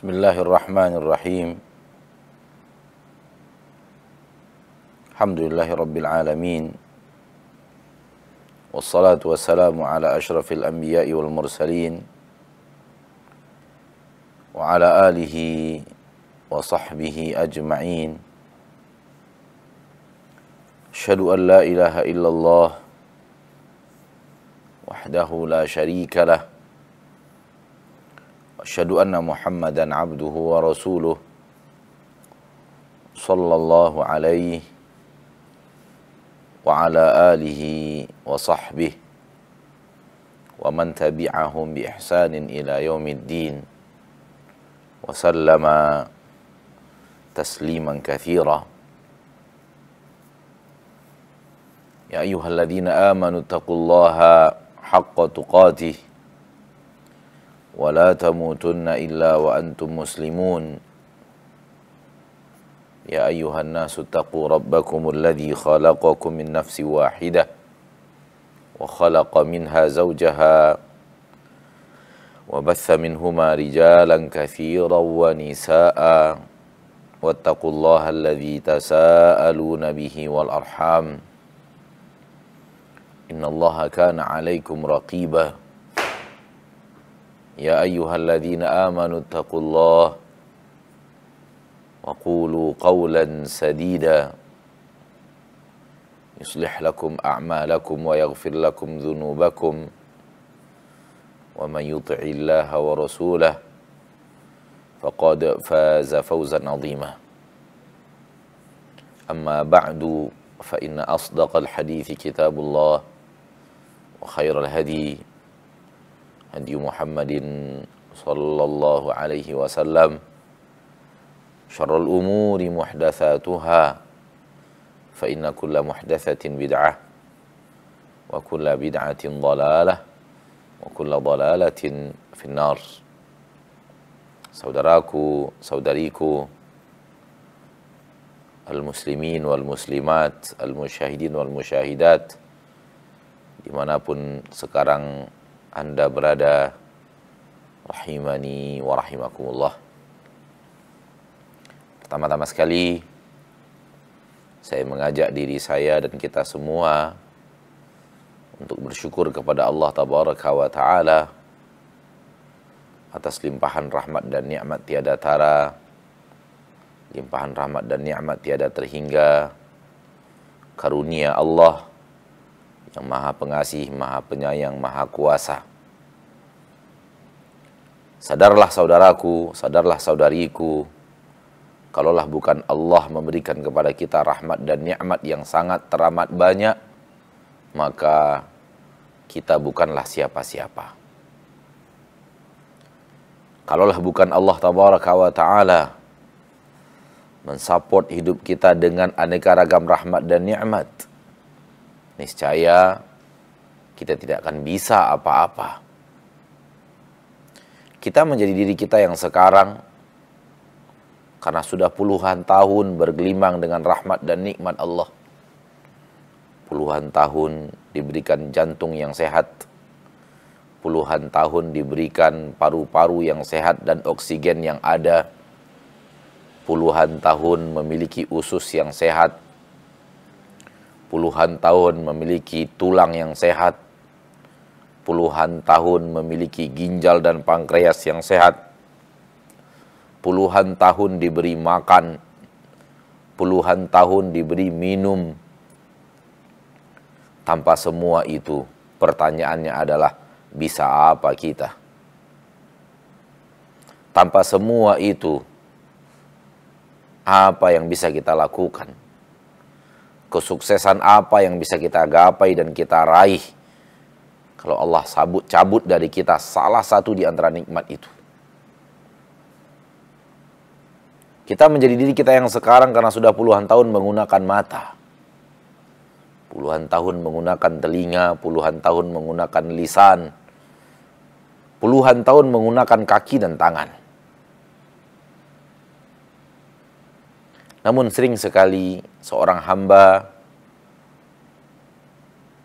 Bismillahirrahmanirrahim. Alhamdulillahirabbil alamin. Wassalatu wassalamu ala asyrafil anbiya'i wal mursalin wa ala alihi wa sahbihi ajma'in. Asyhadu an la ilaha illallah wahdahu la syarika lah. Asyhadu anna Muhammadan abduhu wa rasuluh sallallahu alaihi wa ala alihi wa sahbihi wa man tabi'ahum bi ihsanin ila yaumiddin wa sallama tasliman katsira. Ya ayyuhalladzina amanu taqullaha haqqa tuqatih wa la tamutunna illa wa antum muslimun. Ya ayyuhan nasu taqu rabbakumul ladzi khalaqakum min nafsin wahidah wa khalaqa minha zawjaha wa batha minhuma rijalan katsiran wa nisaa'a wattaqullaha alladzi tasaaluna bihi wal arham innallaha kana 'alaikum raqiba. Ya ayyuhalladzina amanu taqullaha wa qulu qawlan sadida yuslih lakum a'malakum wa yaghfir lakum dhunubakum wa man yuti'illaha wa rasulahu faqad faza fawzan 'azima. Amma ba'du fa inna asdaqal hadithi kitabullah wa khairal hadi hadi Muhammadin sallallahu alaihi wasallam, syarrul umuri muhdatsatuha fa inna kulla muhdatsatin bid'ah wa kulla bid'atin dhalalah wa kulla dhalalatin finnar. Saudaraku, saudariku, al-muslimin wal muslimat, al-musyahidin wal musyahidat, dimanapun sekarang Anda berada, rahimani wa rahimakumullah. Pertama-tama sekali, saya mengajak diri saya dan kita semua untuk bersyukur kepada Allah Tabaraka wa Ta'ala atas limpahan rahmat dan nikmat tiada tara, limpahan rahmat dan nikmat tiada terhingga, karunia Allah yang maha pengasih, maha penyayang, maha kuasa. Sadarlah saudaraku, sadarlah saudariku, kalaulah bukan Allah memberikan kepada kita rahmat dan nikmat yang sangat teramat banyak, maka kita bukanlah siapa-siapa. Kalaulah bukan Allah Tabaraka wa Ta'ala mensupport hidup kita dengan aneka ragam rahmat dan nikmat, niscaya kita tidak akan bisa apa-apa. Kita menjadi diri kita yang sekarang karena sudah puluhan tahun bergelimang dengan rahmat dan nikmat Allah. Puluhan tahun diberikan jantung yang sehat, puluhan tahun diberikan paru-paru yang sehat dan oksigen yang ada, puluhan tahun memiliki usus yang sehat, puluhan tahun memiliki tulang yang sehat, puluhan tahun memiliki ginjal dan pankreas yang sehat, puluhan tahun diberi makan, puluhan tahun diberi minum. Tanpa semua itu, pertanyaannya adalah, bisa apa kita? Tanpa semua itu, apa yang bisa kita lakukan? Kesuksesan apa yang bisa kita gapai dan kita raih kalau Allah cabut dari kita salah satu di antara nikmat itu? Kita menjadi diri kita yang sekarang karena sudah puluhan tahun menggunakan mata, puluhan tahun menggunakan telinga, puluhan tahun menggunakan lisan, puluhan tahun menggunakan kaki dan tangan. Namun sering sekali seorang hamba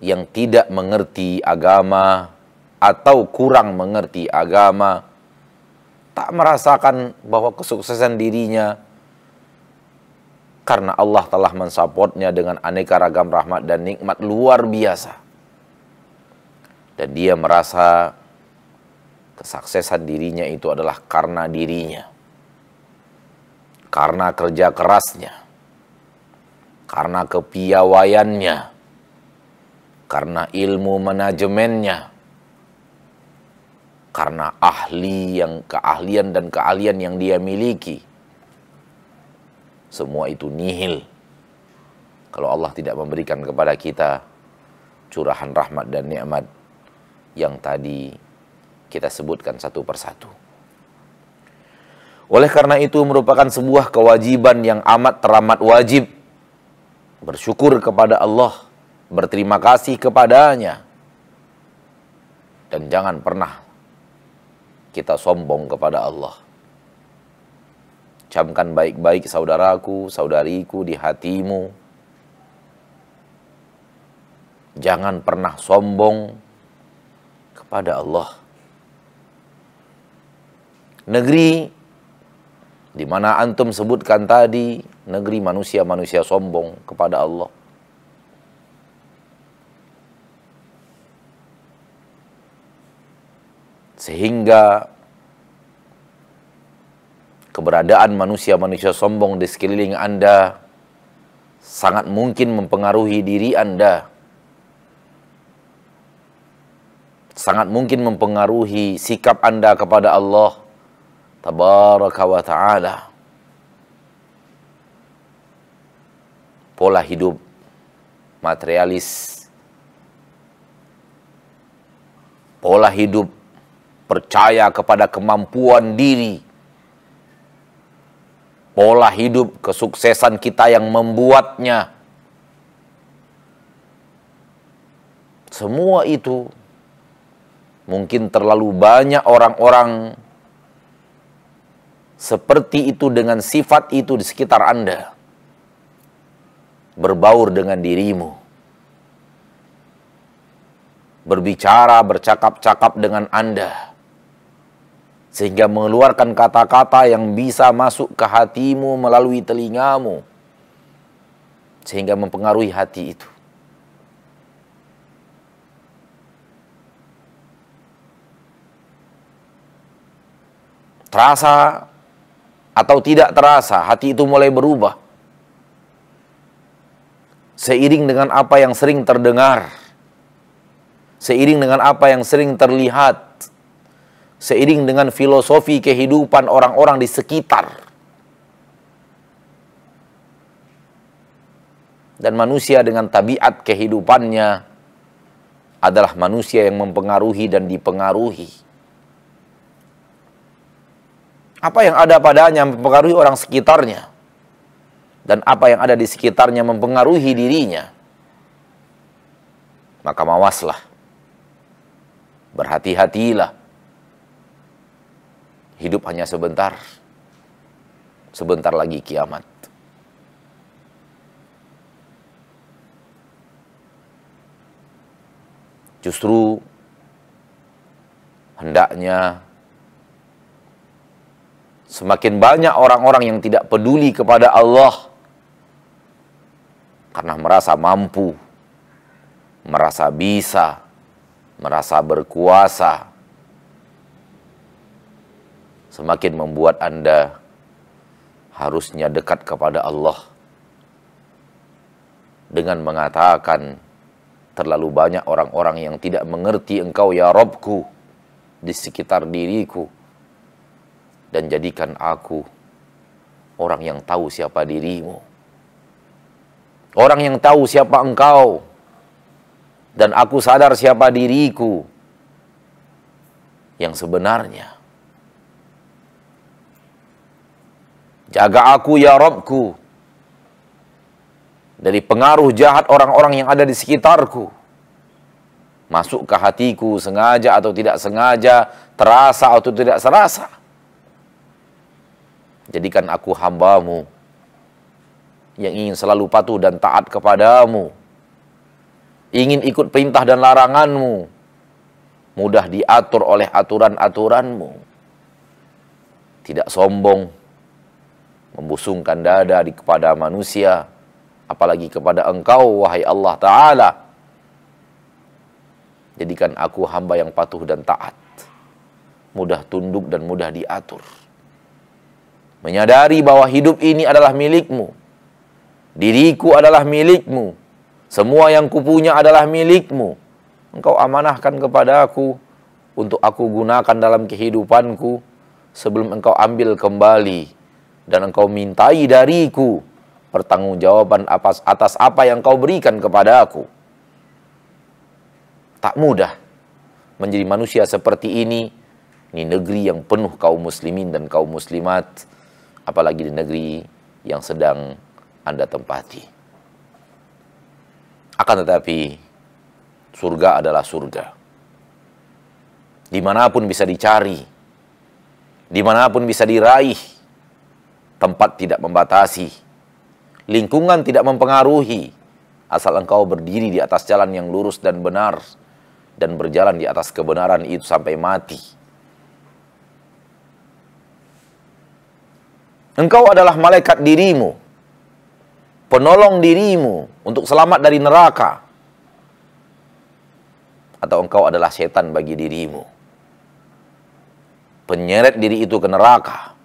yang tidak mengerti agama atau kurang mengerti agama tak merasakan bahwa kesuksesan dirinya karena Allah telah mensupportnya dengan aneka ragam rahmat dan nikmat luar biasa. Dan dia merasa kesuksesan dirinya itu adalah karena dirinya, karena kerja kerasnya, karena kepiawaiannya, karena ilmu manajemennya, karena keahlian dan keahlian yang dia miliki. Semua itu nihil kalau Allah tidak memberikan kepada kita curahan rahmat dan nikmat yang tadi kita sebutkan satu persatu. Oleh karena itu merupakan sebuah kewajiban yang amat teramat wajib bersyukur kepada Allah, berterima kasih kepadanya, dan jangan pernah kita sombong kepada Allah. Camkan baik-baik saudaraku, saudariku di hatimu. Jangan pernah sombong kepada Allah. Negeri di mana antum sebutkan tadi, negeri manusia-manusia sombong kepada Allah. Sehingga keberadaan manusia-manusia sombong di sekeliling Anda sangat mungkin mempengaruhi diri Anda. Sangat mungkin mempengaruhi sikap Anda kepada Allah Tabaraka wa ta'ala. Pola hidup materialis, pola hidup percaya kepada kemampuan diri, pola hidup kesuksesan kita yang membuatnya. Semua itu mungkin terlalu banyak orang-orang seperti itu dengan sifat itu di sekitar Anda, berbaur dengan dirimu, berbicara, bercakap-cakap dengan Anda, sehingga mengeluarkan kata-kata yang bisa masuk ke hatimu melalui telingamu, sehingga mempengaruhi hati itu. Terasa atau tidak terasa, hati itu mulai berubah seiring dengan apa yang sering terdengar, seiring dengan apa yang sering terlihat, seiring dengan filosofi kehidupan orang-orang di sekitar. Dan manusia dengan tabiat kehidupannya adalah manusia yang mempengaruhi dan dipengaruhi. Apa yang ada padanya mempengaruhi orang sekitarnya, dan apa yang ada di sekitarnya mempengaruhi dirinya. Maka mawaslah, berhati-hatilah. Hidup hanya sebentar, sebentar lagi kiamat. Justru hendaknya semakin banyak orang-orang yang tidak peduli kepada Allah karena merasa mampu, merasa bisa, merasa berkuasa, semakin membuat Anda harusnya dekat kepada Allah dengan mengatakan, terlalu banyak orang-orang yang tidak mengerti Engkau ya Rabbku di sekitar diriku, dan jadikan aku orang yang tahu siapa dirimu, orang yang tahu siapa Engkau, dan aku sadar siapa diriku yang sebenarnya. Jaga aku ya Rabbku dari pengaruh jahat orang-orang yang ada di sekitarku, masuk ke hatiku sengaja atau tidak sengaja, terasa atau tidak serasa. Jadikan aku hambamu yang ingin selalu patuh dan taat kepadamu, ingin ikut perintah dan laranganmu, mudah diatur oleh aturan-aturanmu. tidak sombong, membusungkan dada kepada manusia, apalagi kepada Engkau, wahai Allah Ta'ala. Jadikan aku hamba yang patuh dan taat, mudah tunduk dan mudah diatur. Menyadari bahwa hidup ini adalah milik-Mu, diriku adalah milik-Mu, semua yang kupunya adalah milik-Mu. Engkau amanahkan kepada aku untuk aku gunakan dalam kehidupanku sebelum Engkau ambil kembali, dan Engkau mintai dariku pertanggungjawaban atas apa yang Kau berikan kepada aku. Tak mudah menjadi manusia seperti ini. Ini negeri yang penuh kaum muslimin dan kaum muslimat, apalagi di negeri yang sedang Anda tempati. Akan tetapi, surga adalah surga. Dimanapun bisa dicari, dimanapun bisa diraih. Tempat tidak membatasi, lingkungan tidak mempengaruhi, asal engkau berdiri di atas jalan yang lurus dan benar, dan berjalan di atas kebenaran itu sampai mati. Engkau adalah malaikat dirimu, penolong dirimu untuk selamat dari neraka, atau engkau adalah setan bagi dirimu, penyeret diri itu ke neraka.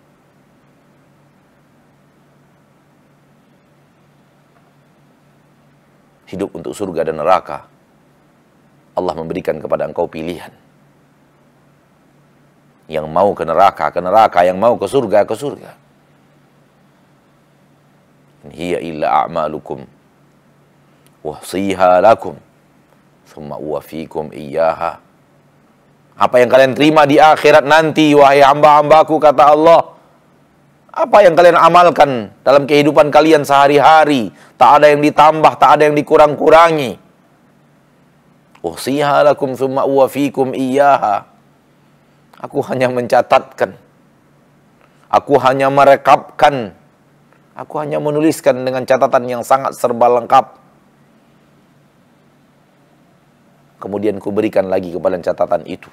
Hidup untuk surga dan neraka, Allah memberikan kepada engkau pilihan. Yang mau ke neraka, yang mau ke surga, ke surga. In hiya illa a'malukum wahsiha lakum thumma uwafikum iyyaha. Apa yang kalian terima di akhirat nanti, wahai hamba-hambaku, kata Allah, apa yang kalian amalkan dalam kehidupan kalian sehari-hari, tak ada yang ditambah, tak ada yang dikurang-kurangi. Uhsiha lakum thumma uwafikum iyyaha. Aku hanya mencatatkan, aku hanya merekapkan, aku hanya menuliskan dengan catatan yang sangat serba lengkap. Kemudian kuberikan lagi kepada catatan itu.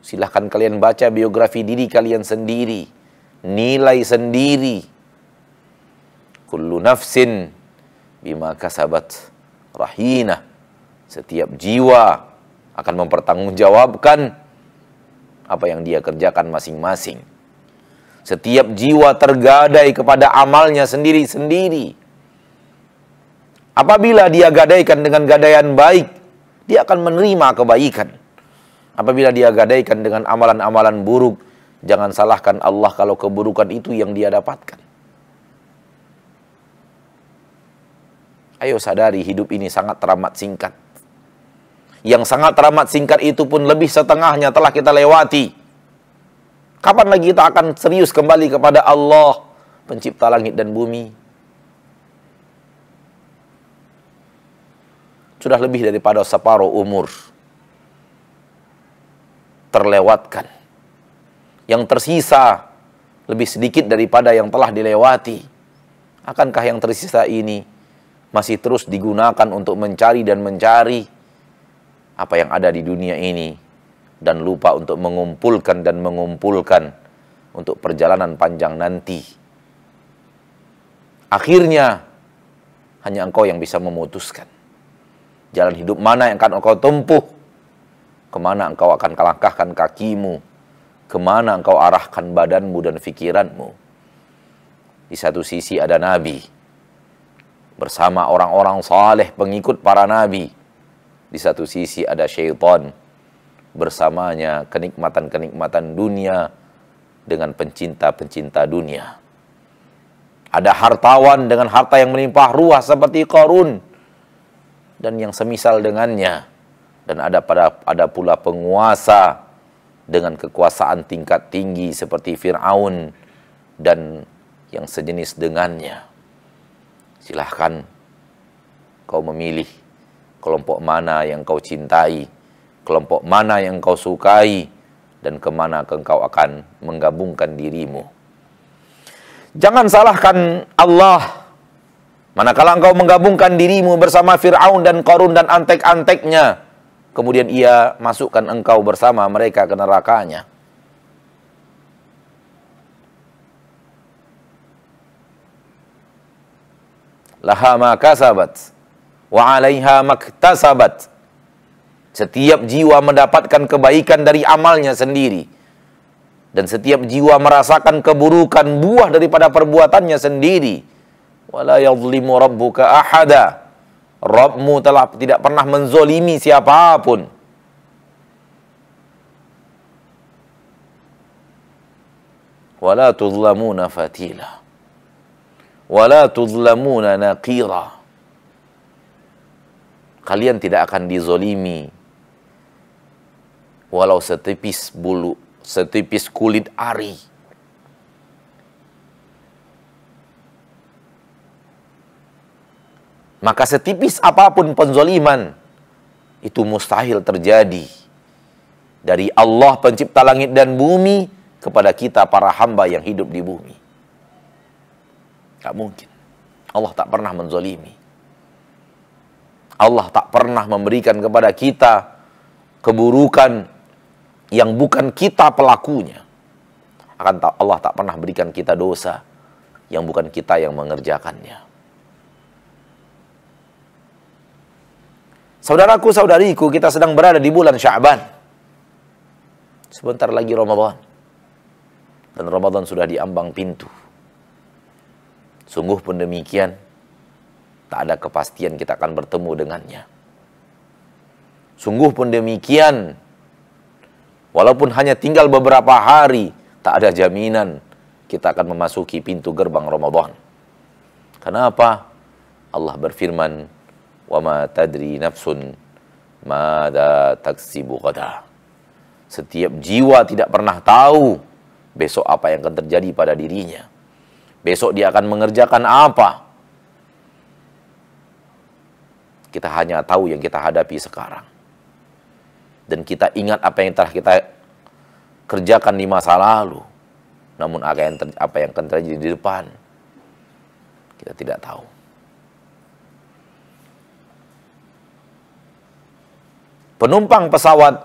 Silahkan kalian baca biografi diri kalian sendiri, nilai sendiri. Kullu nafsin bima kasabat rahina. Setiap jiwa akan mempertanggungjawabkan apa yang dia kerjakan masing-masing. Setiap jiwa tergadai kepada amalnya sendiri-sendiri. Apabila dia gadaikan dengan gadaian baik, dia akan menerima kebaikan. Apabila dia gadaikan dengan amalan-amalan buruk, jangan salahkan Allah kalau keburukan itu yang dia dapatkan. Ayo sadari, hidup ini sangat teramat singkat. Yang sangat teramat singkat itu pun lebih setengahnya telah kita lewati. Kapan lagi kita akan serius kembali kepada Allah, pencipta langit dan bumi? Sudah lebih daripada separuh umur terlewatkan. Yang tersisa lebih sedikit daripada yang telah dilewati. Akankah yang tersisa ini masih terus digunakan untuk mencari dan mencari apa yang ada di dunia ini, dan lupa untuk mengumpulkan dan mengumpulkan untuk perjalanan panjang nanti? Akhirnya hanya engkau yang bisa memutuskan jalan hidup mana yang akan engkau tempuh, kemana engkau akan langkahkan kakimu, kemana engkau arahkan badanmu dan pikiranmu. Di satu sisi ada Nabi bersama orang-orang saleh, pengikut para Nabi. Di satu sisi ada syaitan bersamanya, kenikmatan-kenikmatan dunia dengan pencinta-pencinta dunia. Ada hartawan dengan harta yang melimpah ruah seperti Qarun dan yang semisal dengannya. Dan ada pula penguasa dengan kekuasaan tingkat tinggi seperti Fir'aun dan yang sejenis dengannya. Silahkan kau memilih kelompok mana yang kau cintai, kelompok mana yang kau sukai, dan kemana engkau akan menggabungkan dirimu. Jangan salahkan Allah manakala engkau menggabungkan dirimu bersama Fir'aun dan Qarun dan antek-anteknya, kemudian ia masukkan engkau bersama mereka ke nerakanya. laha ma kasabat wa 'alaiha maktasabat. Setiap jiwa mendapatkan kebaikan dari amalnya sendiri, dan setiap jiwa merasakan keburukan buah daripada perbuatannya sendiri. Wala yadhlimu rabbuka ahada. Rabbmu telah tidak pernah menzolimi siapapun. Wala tudhlamuna fatila. Wala tudhlamuna naqira. Kalian tidak akan dizolimi walau setipis bulu, setipis kulit ari. Maka setipis apapun penzoliman itu mustahil terjadi dari Allah pencipta langit dan bumi kepada kita para hamba yang hidup di bumi. Tak mungkin. Allah tak pernah menzolimi. Allah tak pernah memberikan kepada kita keburukan yang bukan kita pelakunya. Allah tak pernah berikan kita dosa yang bukan kita yang mengerjakannya. Saudaraku, saudariku, kita sedang berada di bulan Sya'ban. Sebentar lagi Ramadan. Dan Ramadan sudah diambang pintu. Sungguh pun demikian, tak ada kepastian kita akan bertemu dengannya. Sungguh pun demikian, walaupun hanya tinggal beberapa hari, tak ada jaminan kita akan memasuki pintu gerbang Ramadan. Kenapa? Allah berfirman, wa ma tadri nafsun mada taksibu ghadan. Setiap jiwa tidak pernah tahu besok apa yang akan terjadi pada dirinya. Besok dia akan mengerjakan apa. Kita hanya tahu yang kita hadapi sekarang. Dan kita ingat apa yang telah kita kerjakan di masa lalu. Namun apa yang akan terjadi di depan, kita tidak tahu. Penumpang pesawat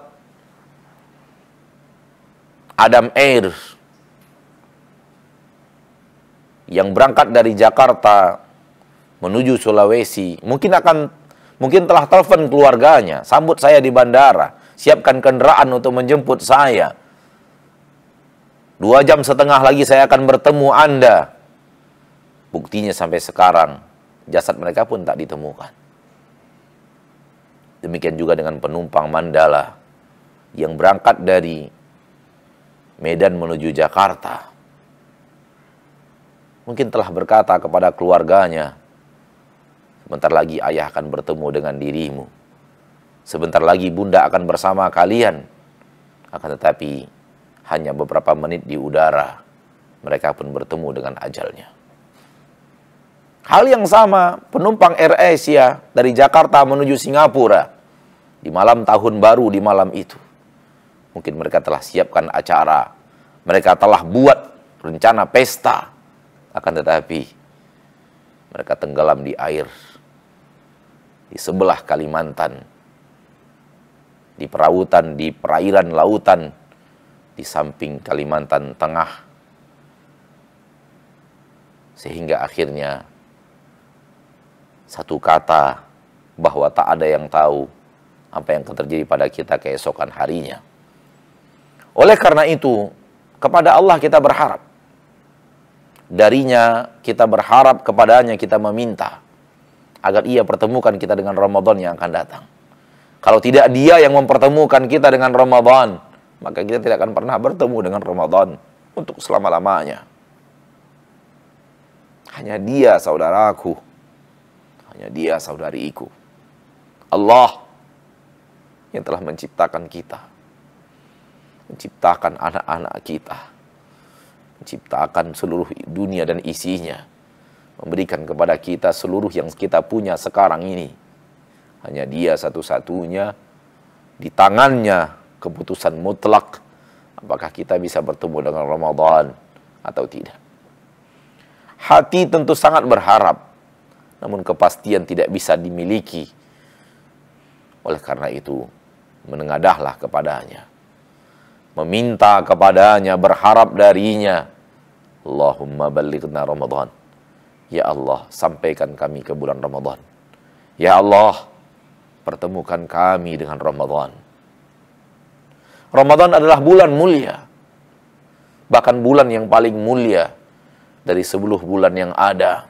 Adam Air yang berangkat dari Jakarta menuju Sulawesi mungkin telah telepon keluarganya, sambut saya di bandara, siapkan kendaraan untuk menjemput saya. 2,5 jam lagi saya akan bertemu Anda. Buktinya sampai sekarang jasad mereka pun tak ditemukan. Demikian juga dengan penumpang Mandala yang berangkat dari Medan menuju Jakarta. Mungkin telah berkata kepada keluarganya, sebentar lagi ayah akan bertemu dengan dirimu. Sebentar lagi bunda akan bersama kalian. Akan tetapi hanya beberapa menit di udara, mereka pun bertemu dengan ajalnya. Hal yang sama penumpang AirAsia dari Jakarta menuju Singapura di malam tahun baru di malam itu. Mungkin mereka telah siapkan acara, mereka telah buat rencana pesta, akan tetapi mereka tenggelam di air di sebelah Kalimantan, di perairan lautan di samping Kalimantan Tengah, sehingga akhirnya satu kata bahwa tak ada yang tahu apa yang akan terjadi pada kita keesokan harinya. Oleh karena itu, kepada Allah kita berharap. Darinya kita berharap, kepadanya kita meminta agar Ia pertemukan kita dengan Ramadan yang akan datang. Kalau tidak Dia yang mempertemukan kita dengan Ramadan, maka kita tidak akan pernah bertemu dengan Ramadan untuk selama-lamanya. Hanya Dia, saudaraku. Hanya Dia, saudariku. Allah yang telah menciptakan kita, menciptakan anak-anak kita, menciptakan seluruh dunia dan isinya, memberikan kepada kita seluruh yang kita punya sekarang ini. Hanya Dia satu-satunya, di tangannya keputusan mutlak apakah kita bisa bertemu dengan Ramadan atau tidak. Hati tentu sangat berharap, namun kepastian tidak bisa dimiliki. Oleh karena itu, menengadahlah kepadanya, meminta kepadanya, berharap darinya. Allahumma ballighna Ramadan. Ya Allah, sampaikan kami ke bulan Ramadan. Ya Allah, pertemukan kami dengan Ramadan. Ramadan adalah bulan mulia. Bahkan bulan yang paling mulia dari 10 bulan yang ada,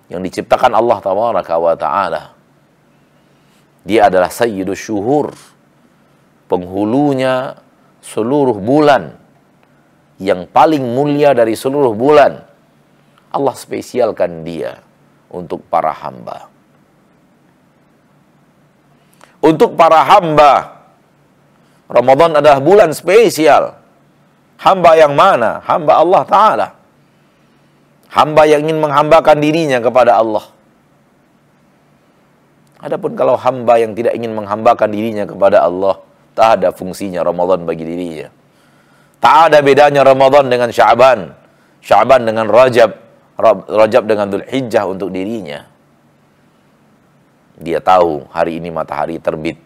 yang diciptakan Allah Tabaraka wa Ta'ala. Dia adalah sayyidus syuhur, penghulunya seluruh bulan, yang paling mulia dari seluruh bulan. Allah spesialkan dia untuk para hamba. Untuk para hamba, Ramadan adalah bulan spesial. Hamba yang mana? Hamba Allah Ta'ala. Hamba yang ingin menghambakan dirinya kepada Allah. Adapun kalau hamba yang tidak ingin menghambakan dirinya kepada Allah, tak ada fungsinya Ramadan bagi dirinya. Tak ada bedanya Ramadan dengan Sya'ban, Sya'ban dengan Rajab, Rajab dengan Dzulhijjah untuk dirinya. Dia tahu hari ini matahari terbit,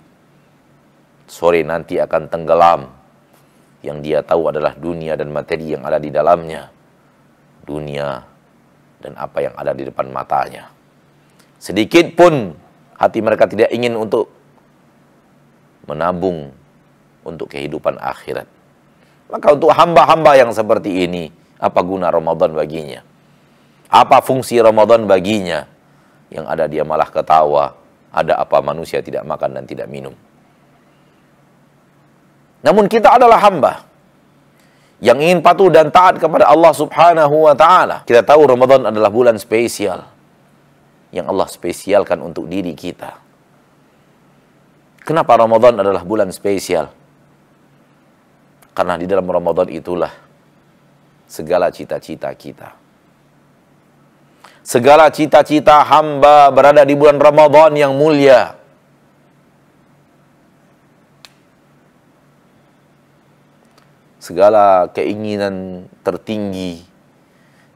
sore nanti akan tenggelam. Yang dia tahu adalah dunia dan materi yang ada di dalamnya. Dunia dan apa yang ada di depan matanya. Sedikit pun hati mereka tidak ingin untuk menabung untuk kehidupan akhirat. Maka untuk hamba-hamba yang seperti ini, apa guna Ramadan baginya? Apa fungsi Ramadan baginya? Yang ada dia malah ketawa. Ada apa manusia tidak makan dan tidak minum? Namun kita adalah hamba yang ingin patuh dan taat kepada Allah Subhanahu wa Ta'ala. Kita tahu Ramadan adalah bulan spesial yang Allah spesialkan untuk diri kita. Kenapa Ramadan adalah bulan spesial? Karena di dalam Ramadan itulah segala cita-cita kita. Segala cita-cita hamba berada di bulan Ramadan yang mulia. Segala keinginan tertinggi,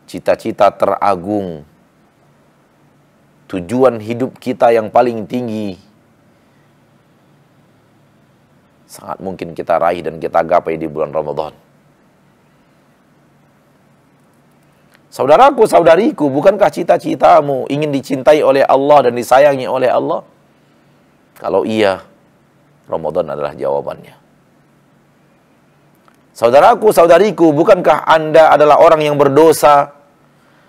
cita-cita teragung, tujuan hidup kita yang paling tinggi, sangat mungkin kita raih dan kita gapai di bulan Ramadan. Saudaraku, saudariku, bukankah cita-citamu ingin dicintai oleh Allah dan disayangi oleh Allah? Kalau iya, Ramadan adalah jawabannya. Saudaraku, saudariku, bukankah Anda adalah orang yang berdosa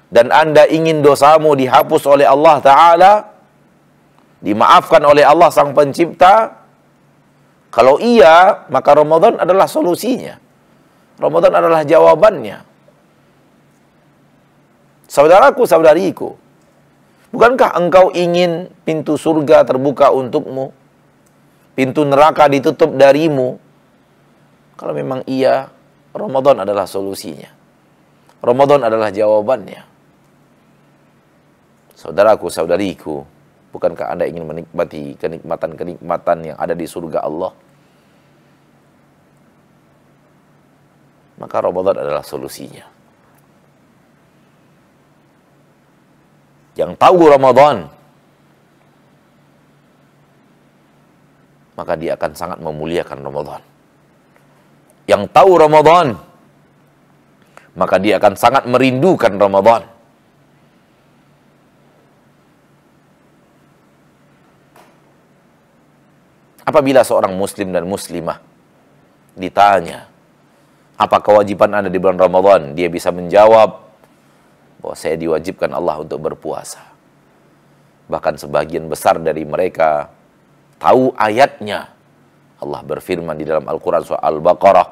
dan Anda ingin dosamu dihapus oleh Allah Ta'ala, dimaafkan oleh Allah Sang Pencipta? Kalau iya, maka Ramadan adalah solusinya. Ramadan adalah jawabannya. Saudaraku, saudariku, bukankah engkau ingin pintu surga terbuka untukmu? Pintu neraka ditutup darimu? Kalau memang iya, Ramadan adalah solusinya. Ramadan adalah jawabannya. Saudaraku, saudariku, bukankah Anda ingin menikmati kenikmatan-kenikmatan yang ada di surga Allah? Maka Ramadan adalah solusinya. Yang tahu Ramadan, maka dia akan sangat memuliakan Ramadan. Yang tahu Ramadan, maka dia akan sangat merindukan Ramadan. Apabila seorang muslim dan muslimah ditanya, apa kewajiban Anda di bulan Ramadan? Dia bisa menjawab bahwa saya diwajibkan Allah untuk berpuasa. Bahkan sebagian besar dari mereka tahu ayatnya. Allah berfirman di dalam Al-Quran surah Al-Baqarah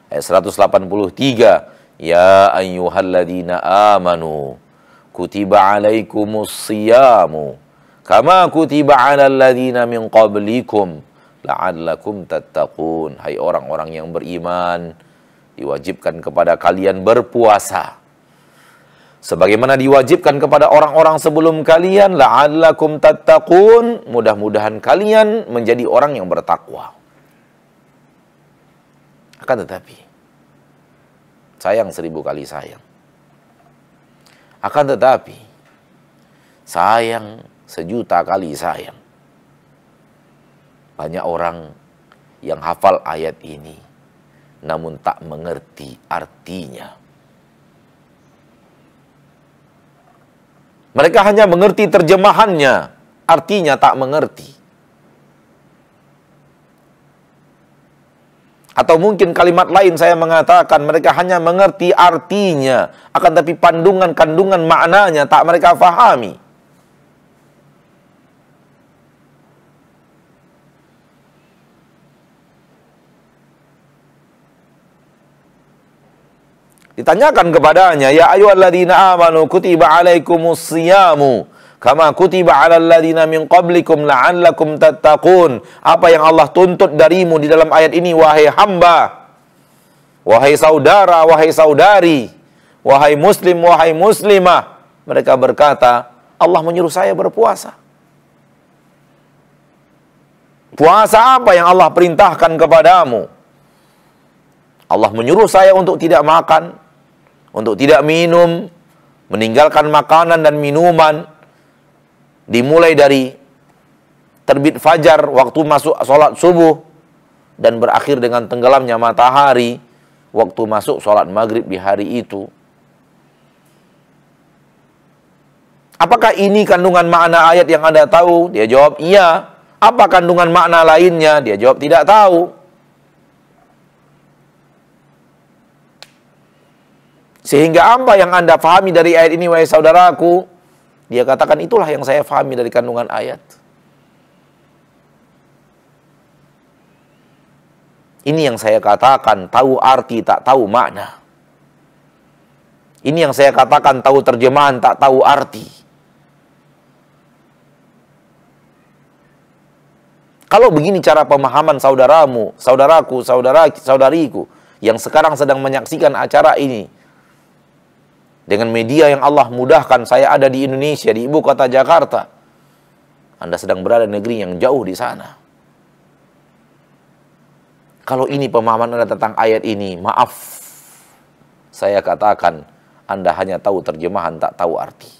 ayat 183, Ya ayyuhalladzina amanu kutiba alaikumus siyamu kama kutiba alal ladzina min qablikum la'allakum tattaqun. Hai orang-orang yang beriman, diwajibkan kepada kalian berpuasa sebagaimana diwajibkan kepada orang-orang sebelum kalian, la'allakum tattaqun, mudah-mudahan kalian menjadi orang yang bertakwa. Akan tetapi, sayang 1000 kali sayang. Akan tetapi, sayang 1.000.000 kali sayang. Banyak orang yang hafal ayat ini, namun tak mengerti artinya. Mereka hanya mengerti terjemahannya, artinya tak mengerti. Atau mungkin kalimat lain saya mengatakan mereka hanya mengerti artinya, akan tapi kandungan maknanya tak mereka fahami. Ditanyakan kepadanya, ya ayyuhalladzina amanu kutiba alaikumus siyamu kama kutiba alal ladzina min qablikum la'allakum tattaqun. Apa yang Allah tuntut darimu di dalam ayat ini, wahai hamba, wahai saudara, wahai saudari, wahai muslim, wahai muslimah. Mereka berkata, Allah menyuruh saya berpuasa. Puasa apa yang Allah perintahkan kepadamu? Allah menyuruh saya untuk tidak makan, untuk tidak minum, meninggalkan makanan dan minuman, dimulai dari terbit fajar, waktu masuk sholat subuh, dan berakhir dengan tenggelamnya matahari, waktu masuk sholat maghrib di hari itu. Apakah ini kandungan makna ayat yang Anda tahu? Dia jawab, iya. Apa kandungan makna lainnya? Dia jawab, tidak tahu. Sehingga apa yang Anda pahami dari ayat ini, wahai saudaraku? Dia katakan, itulah yang saya pahami dari kandungan ayat. Ini yang saya katakan, tahu arti tak tahu makna. Ini yang saya katakan, tahu terjemahan tak tahu arti. Kalau begini cara pemahaman saudaramu, saudaraku, saudariku, yang sekarang sedang menyaksikan acara ini, dengan media yang Allah mudahkan, saya ada di Indonesia, di ibu kota Jakarta. Anda sedang berada di negeri yang jauh di sana. Kalau ini pemahaman Anda tentang ayat ini, maaf, saya katakan, Anda hanya tahu terjemahan, tak tahu arti.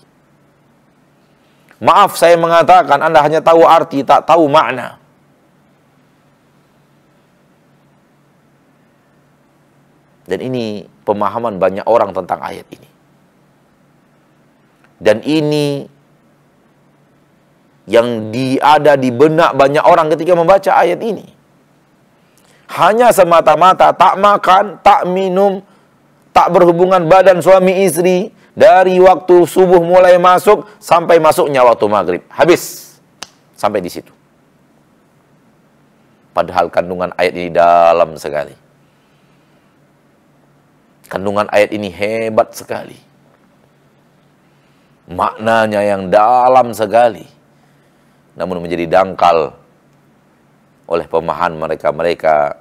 Maaf, saya mengatakan, Anda hanya tahu arti, tak tahu makna. Dan ini pemahaman banyak orang tentang ayat ini. Dan ini yang ada di benak banyak orang ketika membaca ayat ini. Hanya semata-mata tak makan, tak minum, tak berhubungan badan suami istri dari waktu subuh mulai masuk sampai masuknya waktu maghrib. Habis. Sampai di situ. Padahal kandungan ayat ini dalam sekali. Kandungan ayat ini hebat sekali. Maknanya yang dalam sekali. Namun menjadi dangkal oleh pemahaman mereka-mereka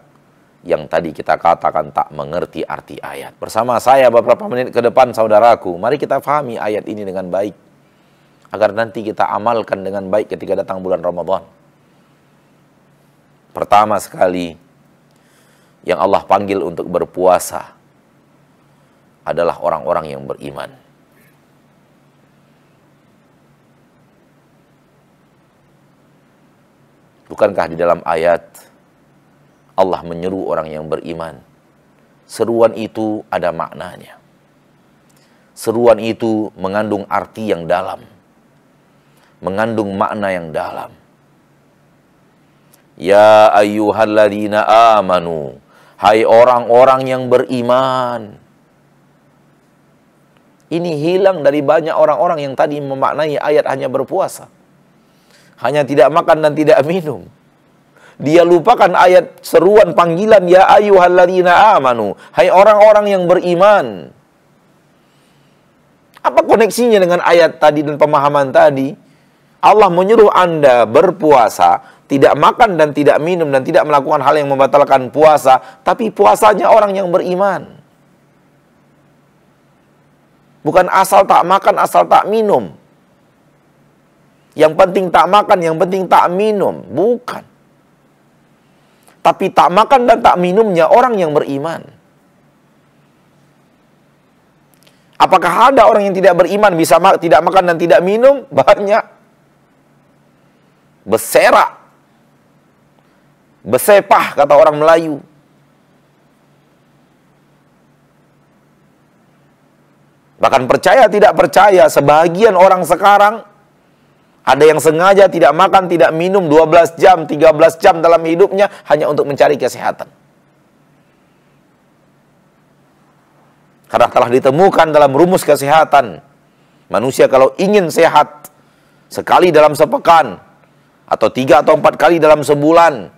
yang tadi kita katakan tak mengerti arti ayat. Bersama saya beberapa menit ke depan, saudaraku, mari kita pahami ayat ini dengan baik, agar nanti kita amalkan dengan baik ketika datang bulan Ramadan. Pertama sekali, yang Allah panggil untuk berpuasa adalah orang-orang yang beriman. Bukankah di dalam ayat Allah menyeru orang yang beriman? Seruan itu ada maknanya. Seruan itu mengandung arti yang dalam, mengandung makna yang dalam. Ya ayyuhalladzina amanu, hai orang-orang yang beriman. Ini hilang dari banyak orang-orang yang tadi memaknai ayat hanya berpuasa, hanya tidak makan dan tidak minum. Dia lupakan ayat seruan panggilan, ya ayyuhalladzina amanu, hai orang-orang yang beriman. Apa koneksinya dengan ayat tadi dan pemahaman tadi? Allah menyuruh Anda berpuasa, tidak makan dan tidak minum dan tidak melakukan hal yang membatalkan puasa, tapi puasanya orang yang beriman. Bukan asal tak makan, asal tak minum. Yang penting tak makan, yang penting tak minum. Bukan. Tapi tak makan dan tak minumnya orang yang beriman. Apakah ada orang yang tidak beriman bisa tidak makan dan tidak minum? Banyak. Beserak. Besepah kata orang Melayu. Bahkan percaya tidak percaya, sebagian orang sekarang ada yang sengaja tidak makan, tidak minum 12 jam, 13 jam dalam hidupnya hanya untuk mencari kesehatan. Karena telah ditemukan dalam rumus kesehatan, manusia kalau ingin sehat sekali dalam sepekan, atau 3 atau 4 kali dalam sebulan,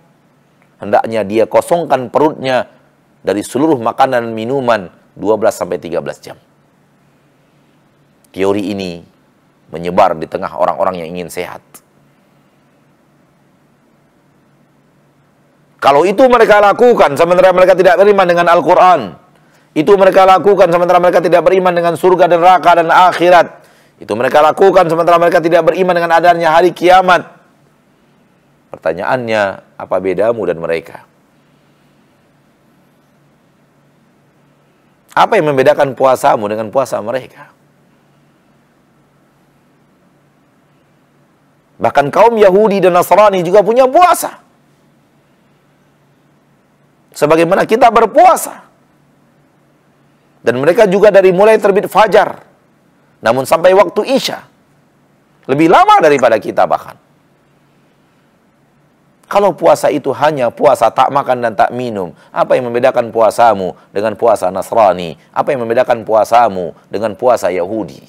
hendaknya dia kosongkan perutnya dari seluruh makanan dan minuman 12 sampai 13 jam. Teori ini menyebar di tengah orang-orang yang ingin sehat. Kalau itu mereka lakukan sementara mereka tidak beriman dengan Al-Quran, itu mereka lakukan sementara mereka tidak beriman dengan surga dan neraka dan akhirat, itu mereka lakukan sementara mereka tidak beriman dengan adanya hari kiamat. Pertanyaannya, apa bedamu dan mereka? Apa yang membedakan puasamu dengan puasa mereka? Bahkan kaum Yahudi dan Nasrani juga punya puasa, sebagaimana kita berpuasa. Dan mereka juga dari mulai terbit fajar, namun sampai waktu Isya, lebih lama daripada kita bahkan. Kalau puasa itu hanya puasa tak makan dan tak minum, apa yang membedakan puasamu dengan puasa Nasrani? Apa yang membedakan puasamu dengan puasa Yahudi?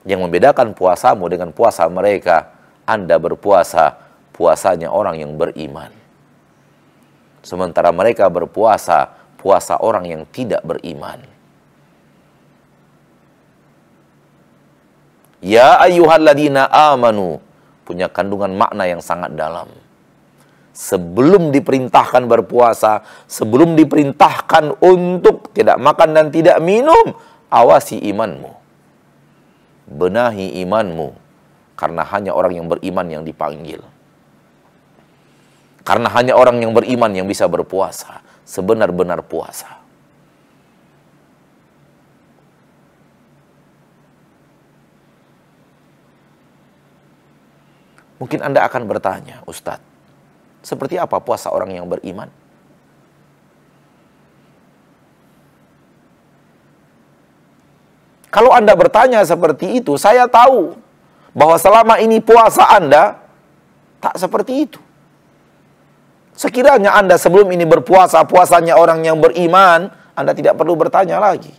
Yang membedakan puasamu dengan puasa mereka, Anda berpuasa, puasanya orang yang beriman. Sementara mereka berpuasa, puasa orang yang tidak beriman. Ya ayyuhalladzina amanu, punya kandungan makna yang sangat dalam. Sebelum diperintahkan berpuasa, sebelum diperintahkan untuk tidak makan dan tidak minum, awasi imanmu. Benahi imanmu, karena hanya orang yang beriman yang dipanggil. Karena hanya orang yang beriman yang bisa berpuasa, sebenar-benar puasa. Mungkin Anda akan bertanya, Ustadz, seperti apa puasa orang yang beriman? Kalau Anda bertanya seperti itu, saya tahu bahwa selama ini puasa Anda tak seperti itu. Sekiranya Anda sebelum ini berpuasa, puasanya orang yang beriman, Anda tidak perlu bertanya lagi.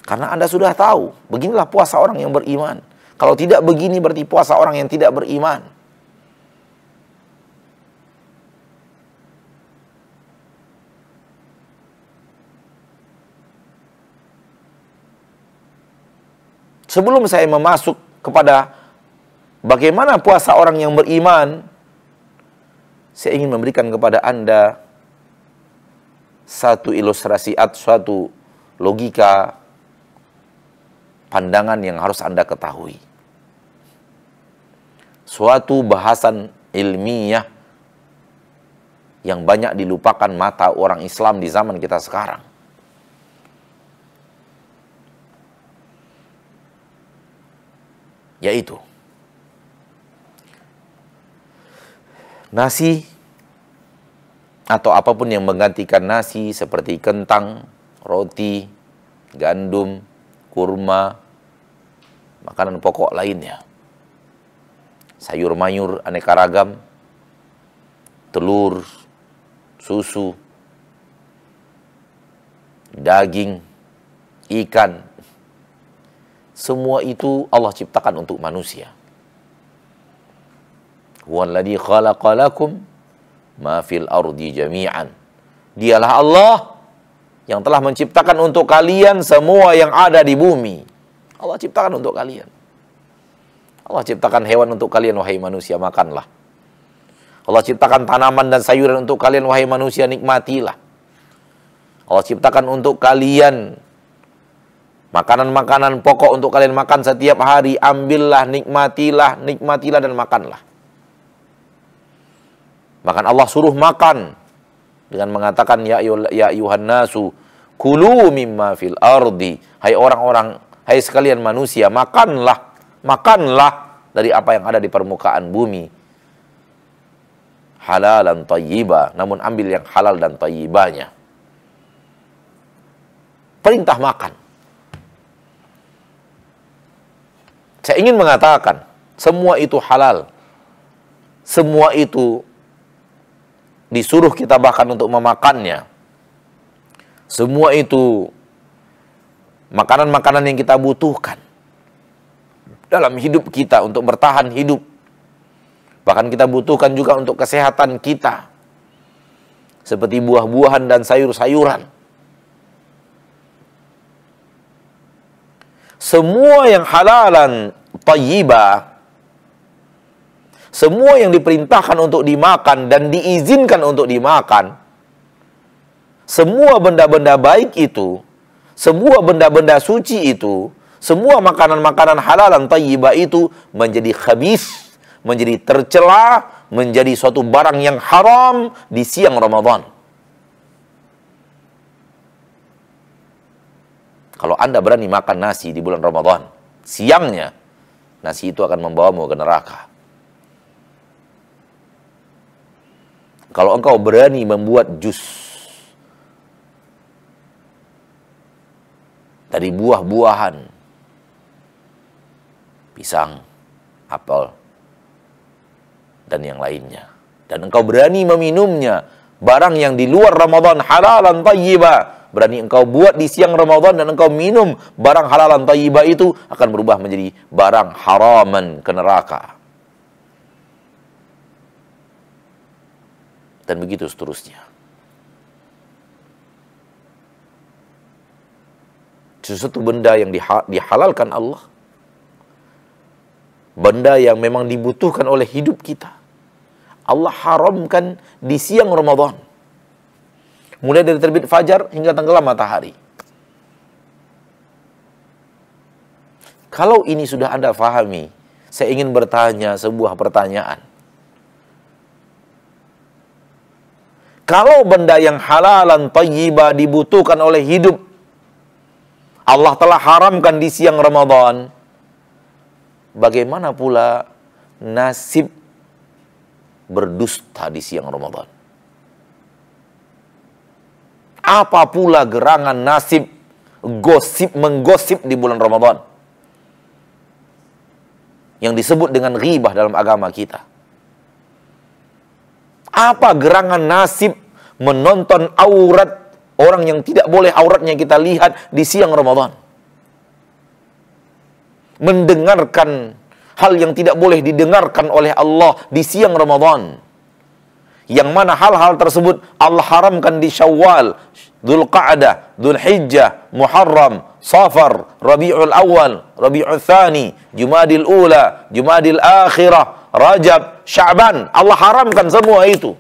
Karena Anda sudah tahu, beginilah puasa orang yang beriman. Kalau tidak begini berarti puasa orang yang tidak beriman. Sebelum saya memasuk kepada bagaimana puasa orang yang beriman, saya ingin memberikan kepada Anda satu ilustrasi atau suatu logika pandangan yang harus Anda ketahui. Suatu bahasan ilmiah yang banyak dilupakan mata orang Islam di zaman kita sekarang. Yaitu nasi atau apapun yang menggantikan nasi seperti kentang, roti, gandum, kurma, makanan pokok lainnya, sayur mayur aneka ragam, telur, susu, daging, ikan, semua itu Allah ciptakan untuk manusia. Huwallazi khalaqa lakum ma fil ardi jami'an. Dialah Allah yang telah menciptakan untuk kalian semua yang ada di bumi. Allah ciptakan untuk kalian. Allah ciptakan hewan untuk kalian, wahai manusia, makanlah. Allah ciptakan tanaman dan sayuran untuk kalian, wahai manusia, nikmatilah. Allah ciptakan untuk kalian makanan-makanan pokok untuk kalian makan setiap hari. Ambillah, nikmatilah, nikmatilah dan makanlah. Bahkan Allah suruh makan dengan mengatakan ya ayyuhan nasu kulu mimma fil ardi. Hai orang-orang, hai sekalian manusia, makanlah, makanlah dari apa yang ada di permukaan bumi. Halalan thayyiba, namun ambil yang halal dan thayyibanya. perintah makan. Saya ingin mengatakan, semua itu halal. Semua itu disuruh kita bahkan untuk memakannya. Semua itu makanan-makanan yang kita butuhkan dalam hidup kita untuk bertahan hidup. Bahkan kita butuhkan juga untuk kesehatan kita. Seperti buah-buahan dan sayur-sayuran. Semua yang halalan tayyibah, semua yang diperintahkan untuk dimakan dan diizinkan untuk dimakan, semua benda-benda baik itu, semua benda-benda suci itu, semua makanan-makanan halalan tayyibah itu menjadi khabith, menjadi tercela, menjadi suatu barang yang haram di siang Ramadan. Kalau Anda berani makan nasi di bulan Ramadan, siangnya, nasi itu akan membawamu ke neraka. Kalau engkau berani membuat jus dari buah-buahan, pisang, apel, dan yang lainnya, dan engkau berani meminumnya, barang yang di luar Ramadan halalan tayyibah, berani engkau buat di siang Ramadan dan engkau minum barang halalan tayyibah itu, akan berubah menjadi barang haraman ke neraka. Dan begitu seterusnya. Sesuatu benda yang dihalalkan Allah, benda yang memang dibutuhkan oleh hidup kita, Allah haramkan di siang Ramadan. Mulai dari terbit fajar hingga tenggelam matahari. Kalau ini sudah Anda fahami, saya ingin bertanya sebuah pertanyaan. Kalau benda yang halalan tayyibah dibutuhkan oleh hidup, Allah telah haramkan di siang Ramadan, bagaimana pula nasib berdusta di siang Ramadan? Apa pula gerangan nasib menggosip di bulan Ramadan yang disebut dengan ghibah dalam agama kita? Apa gerangan nasib menonton aurat orang yang tidak boleh auratnya kita lihat di siang Ramadan? Mendengarkan hal yang tidak boleh didengarkan oleh Allah di siang Ramadan. Yang mana hal-hal tersebut Allah haramkan di Syawal, Dzulqa'dah, Dzulhijjah, Muharram, Safar, Rabiul Awal, Rabiul Tsani, Jumadil Ula, Jumadil Akhirah, Rajab, Sya'ban. Allah haramkan semua itu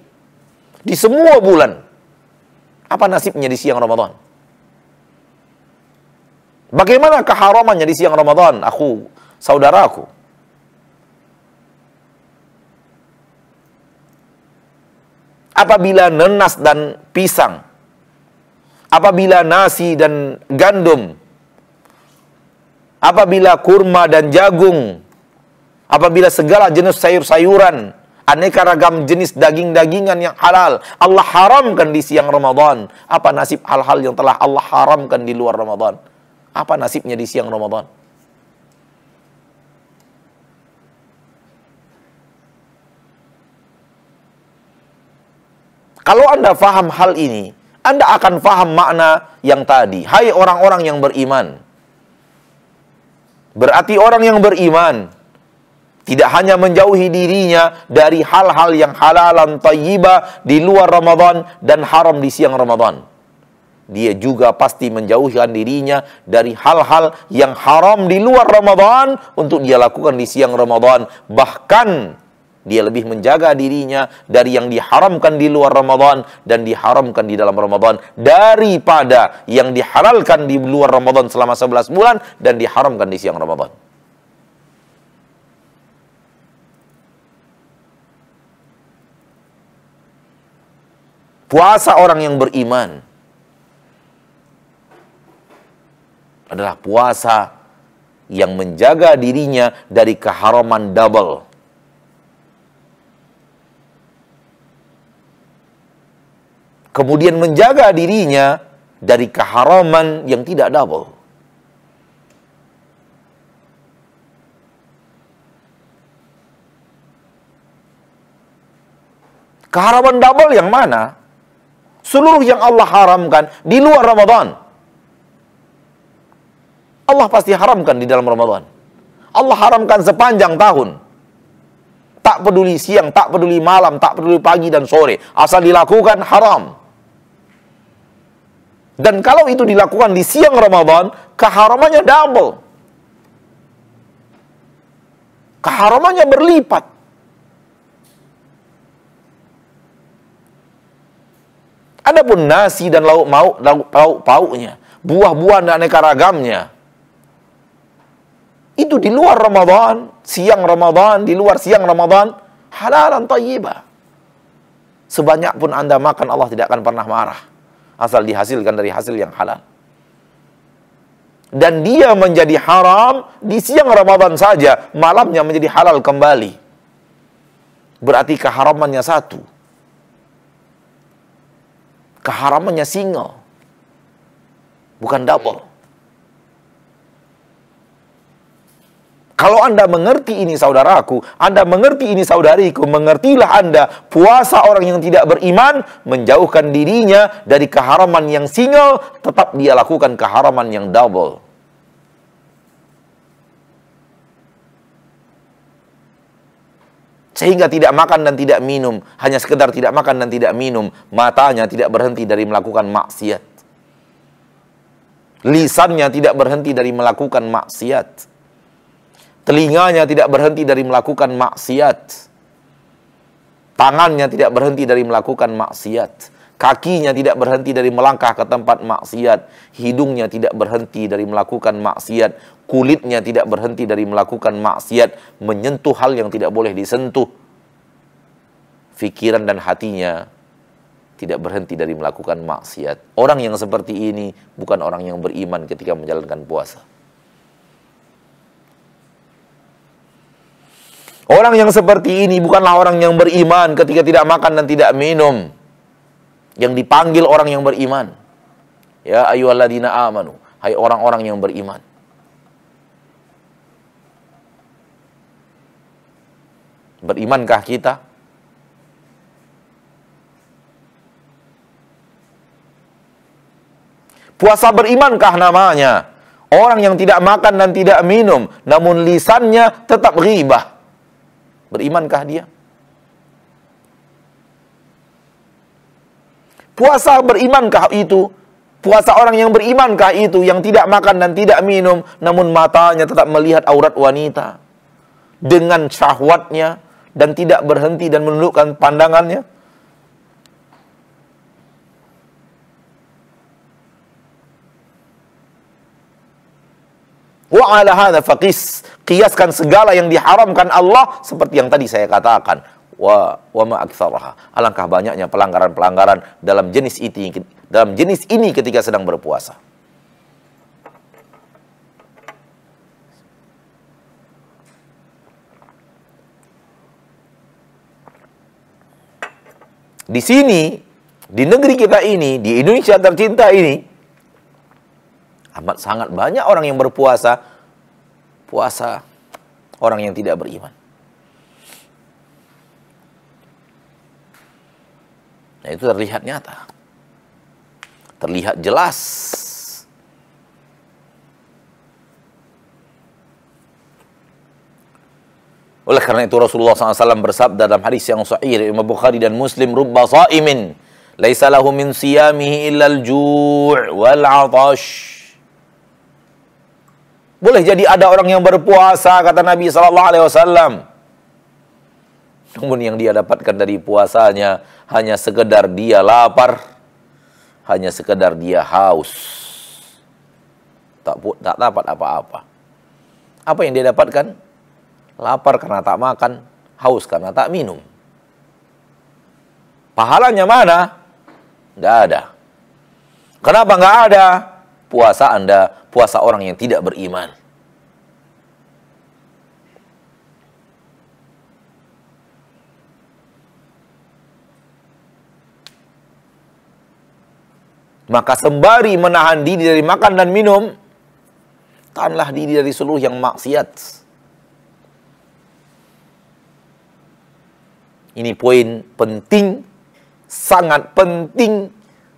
di semua bulan. Apa nasibnya di siang Ramadan? Bagaimana keharamannya di siang Ramadan, aku, saudaraku? Apabila nenas dan pisang, apabila nasi dan gandum, apabila kurma dan jagung, apabila segala jenis sayur-sayuran, aneka ragam jenis daging-dagingan yang halal, Allah haramkan di siang Ramadan. Apa nasib hal-hal yang telah Allah haramkan di luar Ramadan? Apa nasibnya di siang Ramadan? Kalau Anda faham hal ini, Anda akan faham makna yang tadi. Hai orang-orang yang beriman. Berarti orang yang beriman tidak hanya menjauhi dirinya dari hal-hal yang halalan tayyibah di luar Ramadan dan haram di siang Ramadan. Dia juga pasti menjauhkan dirinya dari hal-hal yang haram di luar Ramadan untuk dia lakukan di siang Ramadan. Bahkan dia lebih menjaga dirinya dari yang diharamkan di luar Ramadan dan diharamkan di dalam Ramadan daripada yang dihalalkan di luar Ramadan selama 11 bulan dan diharamkan di siang Ramadan. Puasa orang yang beriman adalah puasa yang menjaga dirinya dari keharaman double. Kemudian menjaga dirinya dari keharaman yang tidak double. Keharaman double yang mana? Seluruh yang Allah haramkan di luar Ramadan, Allah pasti haramkan di dalam Ramadan. Allah haramkan sepanjang tahun. Tak peduli siang, tak peduli malam, tak peduli pagi dan sore. Asal dilakukan haram. Dan kalau itu dilakukan di siang Ramadan, keharamannya double. Keharamannya berlipat. Adapun nasi dan lauk pauknya, buah-buahan dan aneka ragamnya, itu di luar Ramadan, siang Ramadan, di luar siang Ramadan, halalan thayyibah. Sebanyak pun Anda makan, Allah tidak akan pernah marah. Asal dihasilkan dari hasil yang halal. Dan dia menjadi haram di siang Ramadan saja, malamnya menjadi halal kembali. Berarti keharamannya satu. Keharamannya single. Bukan double. Kalau Anda mengerti ini saudaraku, Anda mengerti ini saudariku, mengertilah Anda, puasa orang yang tidak beriman, menjauhkan dirinya dari keharaman yang single, tetap dia lakukan keharaman yang double. Sehingga tidak makan dan tidak minum, hanya sekedar tidak makan dan tidak minum, matanya tidak berhenti dari melakukan maksiat. Lisannya tidak berhenti dari melakukan maksiat. Telinganya tidak berhenti dari melakukan maksiat. Tangannya tidak berhenti dari melakukan maksiat. Kakinya tidak berhenti dari melangkah ke tempat maksiat. Hidungnya tidak berhenti dari melakukan maksiat. Kulitnya tidak berhenti dari melakukan maksiat. Menyentuh hal yang tidak boleh disentuh. Fikiran dan hatinya tidak berhenti dari melakukan maksiat. Orang yang seperti ini bukan orang yang beriman ketika menjalankan puasa. Orang yang seperti ini bukanlah orang yang beriman ketika tidak makan dan tidak minum. Yang dipanggil orang yang beriman. Ya ayyuhalladzina amanu. Hai orang-orang yang beriman. Berimankah kita? Puasa berimankah namanya? Orang yang tidak makan dan tidak minum, namun lisannya tetap ghibah. Berimankah dia? Puasa berimankah itu? Puasa orang yang berimankah itu? Yang tidak makan dan tidak minum, namun matanya tetap melihat aurat wanita dengan syahwatnya dan tidak berhenti dan menundukkan pandangannya? Wa ala hadza faqis, qiyaskan segala yang diharamkan Allah seperti yang tadi saya katakan. Wa ma aktsaraha. Alangkah banyaknya pelanggaran-pelanggaran dalam jenis ini ketika sedang berpuasa. Di sini, di negeri kita ini, di Indonesia tercinta ini, amat sangat banyak orang yang berpuasa, puasa orang yang tidak beriman. Nah, itu terlihat nyata. Terlihat jelas. Oleh karena itu Rasulullah SAW bersabda dalam hadis yang sahih Imam Bukhari dan Muslim, "Rubba sha'imin laisa lahu min siyamihi illa al-ju' wal 'atash." Boleh jadi ada orang yang berpuasa, kata Nabi SAW, namun yang dia dapatkan dari puasanya hanya sekedar dia lapar, hanya sekedar dia haus. Tak dapat apa-apa. Apa yang dia dapatkan? Lapar karena tak makan, haus karena tak minum. Pahalanya mana? Nggak ada. Kenapa nggak ada? Puasa Anda, puasa orang yang tidak beriman. Maka sembari menahan diri dari makan dan minum, tahanlah diri dari seluruh yang maksiat. Ini poin penting, sangat penting.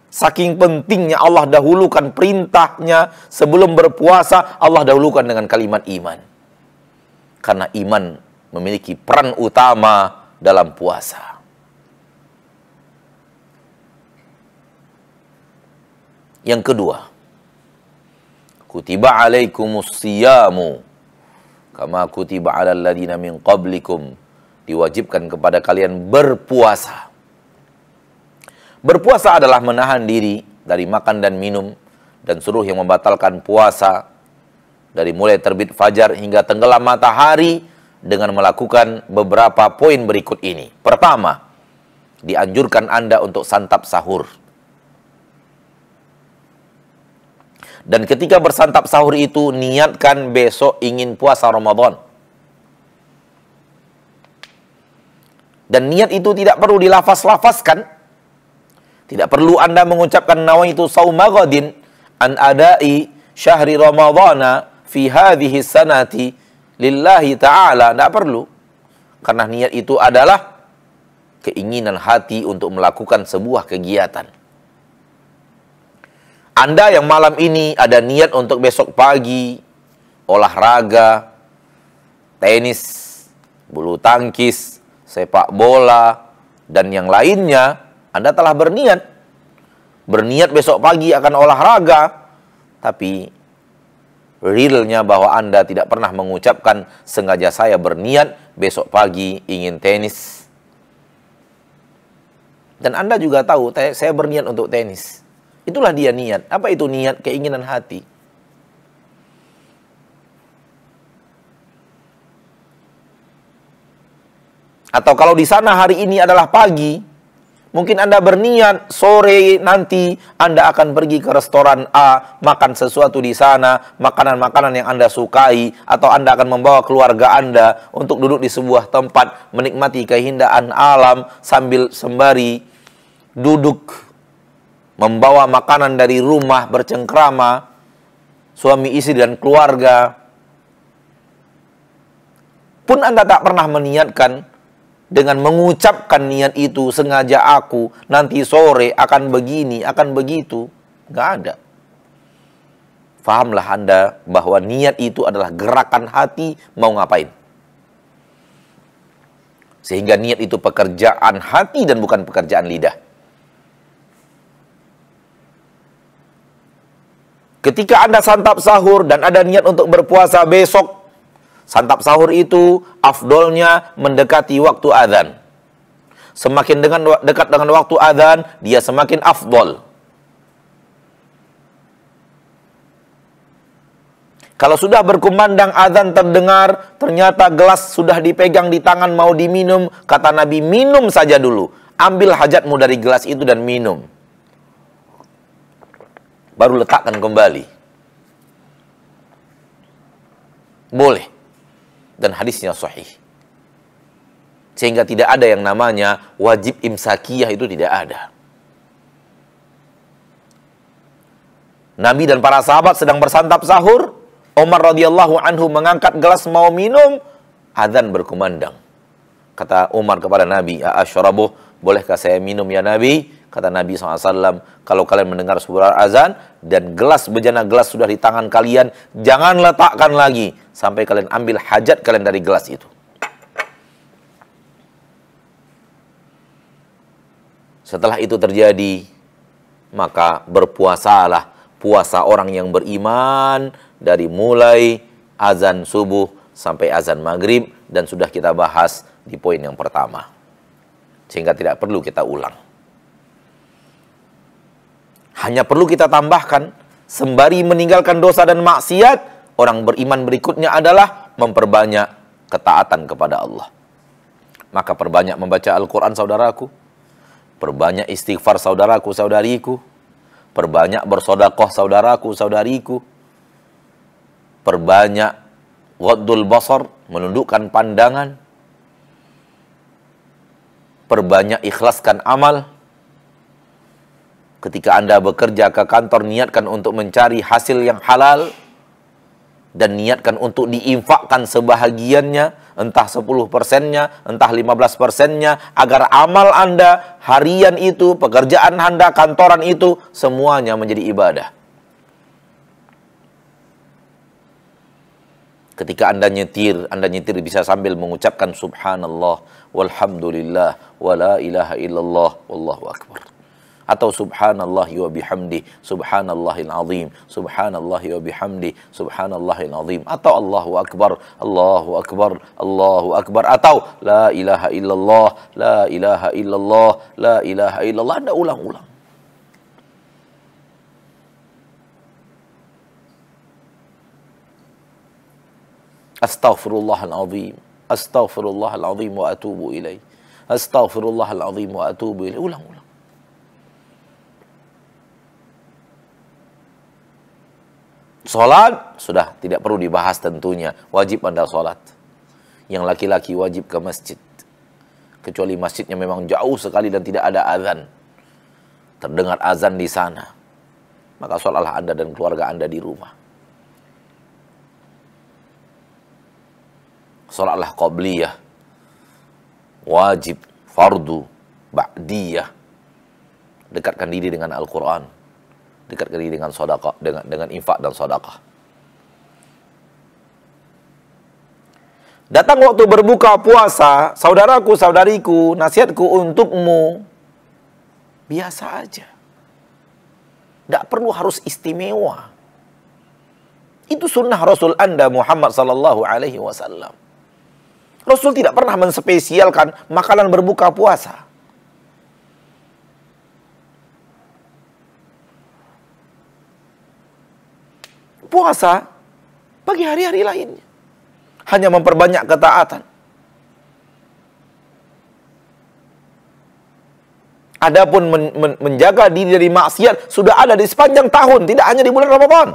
Saking pentingnya Allah dahulukan perintahnya sebelum berpuasa, Allah dahulukan dengan kalimat iman. Karena iman memiliki peran utama dalam puasa. Yang kedua, kutiba alaikumus siyamu kama kutiba alal ladina min qablikum. Diwajibkan kepada kalian berpuasa. Berpuasa adalah menahan diri dari makan dan minum dan seluruh yang membatalkan puasa dari mulai terbit fajar hingga tenggelam matahari dengan melakukan beberapa poin berikut ini. Pertama, dianjurkan Anda untuk santap sahur. Dan ketika bersantap sahur itu, niatkan besok ingin puasa Ramadan. Dan niat itu tidak perlu dilafaz-lafazkan. Tidak perlu Anda mengucapkan nawaitu shauma ghadin an adai syahri ramadhana fi hadhihi sanati lillahi ta'ala. Tidak perlu. Karena niat itu adalah keinginan hati untuk melakukan sebuah kegiatan. Anda yang malam ini ada niat untuk besok pagi olahraga, tenis, bulu tangkis, sepak bola, dan yang lainnya, Anda telah berniat. Berniat besok pagi akan olahraga, tapi realnya bahwa Anda tidak pernah mengucapkan sengaja saya berniat besok pagi ingin tenis. Dan Anda juga tahu, saya berniat untuk tenis. Itulah dia niat. Apa itu niat? Keinginan hati. Atau kalau di sana hari ini adalah pagi, mungkin Anda berniat sore nanti Anda akan pergi ke restoran A, makan sesuatu di sana, makanan-makanan yang Anda sukai, atau Anda akan membawa keluarga Anda untuk duduk di sebuah tempat menikmati keindahan alam sambil sembari duduk membawa makanan dari rumah bercengkrama, suami istri dan keluarga. Pun Anda tak pernah meniatkan dengan mengucapkan niat itu, sengaja aku nanti sore akan begini, akan begitu. Nggak ada. Fahamlah Anda bahwa niat itu adalah gerakan hati mau ngapain. Sehingga niat itu pekerjaan hati dan bukan pekerjaan lidah. Ketika Anda santap sahur dan ada niat untuk berpuasa besok, santap sahur itu afdolnya mendekati waktu adzan. Semakin dekat dengan waktu adzan, dia semakin afdol. Kalau sudah berkumandang adzan terdengar, ternyata gelas sudah dipegang di tangan mau diminum, kata Nabi, minum saja dulu. Ambil hajatmu dari gelas itu dan minum. Baru letakkan kembali. Boleh. Dan hadisnya sahih. Sehingga tidak ada yang namanya wajib imsakiyah, itu tidak ada. Nabi dan para sahabat sedang bersantap sahur. Umar radhiyallahu anhu mengangkat gelas mau minum. Adzan berkumandang. Kata Umar kepada Nabi, "Ashrabuh, bolehkah saya minum ya Nabi?" Kata Nabi SAW, kalau kalian mendengar suara azan dan gelas, bejana gelas sudah di tangan kalian, jangan letakkan lagi sampai kalian ambil hajat kalian dari gelas itu. Setelah itu terjadi, maka berpuasalah puasa orang yang beriman dari mulai azan subuh sampai azan maghrib, dan sudah kita bahas di poin yang pertama. Sehingga tidak perlu kita ulang. Hanya perlu kita tambahkan, sembari meninggalkan dosa dan maksiat, orang beriman berikutnya adalah memperbanyak ketaatan kepada Allah. Maka perbanyak membaca Al-Quran saudaraku, perbanyak istighfar saudaraku, saudariku, perbanyak bersodakoh saudaraku, saudariku, perbanyak ghaddul basar, menundukkan pandangan, perbanyak ikhlaskan amal, Ketika Anda bekerja ke kantor, niatkan untuk mencari hasil yang halal dan niatkan untuk diinfakkan sebahagiannya, entah 10%-nya, entah 15%-nya, agar amal Anda, harian itu, pekerjaan Anda, kantoran itu, semuanya menjadi ibadah. Ketika Anda nyetir bisa sambil mengucapkan subhanallah, walhamdulillah, wa la ilaha illallah, wallahu akbar. Atau subhanallahi wa bihamdi, subhanallahil azim, subhanallahi wa bihamdi, subhanallahil azim. Atau Allahu akbar, Allahu akbar, Allahu akbar. Atau la ilaha illallah, la ilaha illallah, la ilaha illallah. Anda ulang-ulang. Astaghfirullahal azim, astaghfirullahal azim wa atubu ilaih, astaghfirullahal azim wa atubu ilaih. Ulang-ulang. Salat sudah tidak perlu dibahas tentunya, wajib Anda salat. Yang laki-laki wajib ke masjid, kecuali masjidnya memang jauh sekali dan tidak ada azan, terdengar azan di sana, maka salatlah Anda dan keluarga Anda di rumah. Salatlah qabliyah, wajib, fardu, ba'diyah. Dekatkan diri dengan Al-Quran, dekatkan diri dengan sedekah, dengan infak dan sedekah. Datang waktu berbuka puasa, saudaraku, saudariku, nasihatku untukmu, biasa aja. Tidak perlu harus istimewa. Itu sunnah Rasul Anda Muhammad sallallahu alaihi wasallam. Rasul tidak pernah menspesialkan makanan berbuka puasa. Puasa bagi hari-hari lainnya hanya memperbanyak ketaatan. Adapun menjaga diri dari maksiat sudah ada di sepanjang tahun, tidak hanya di bulan Ramadan.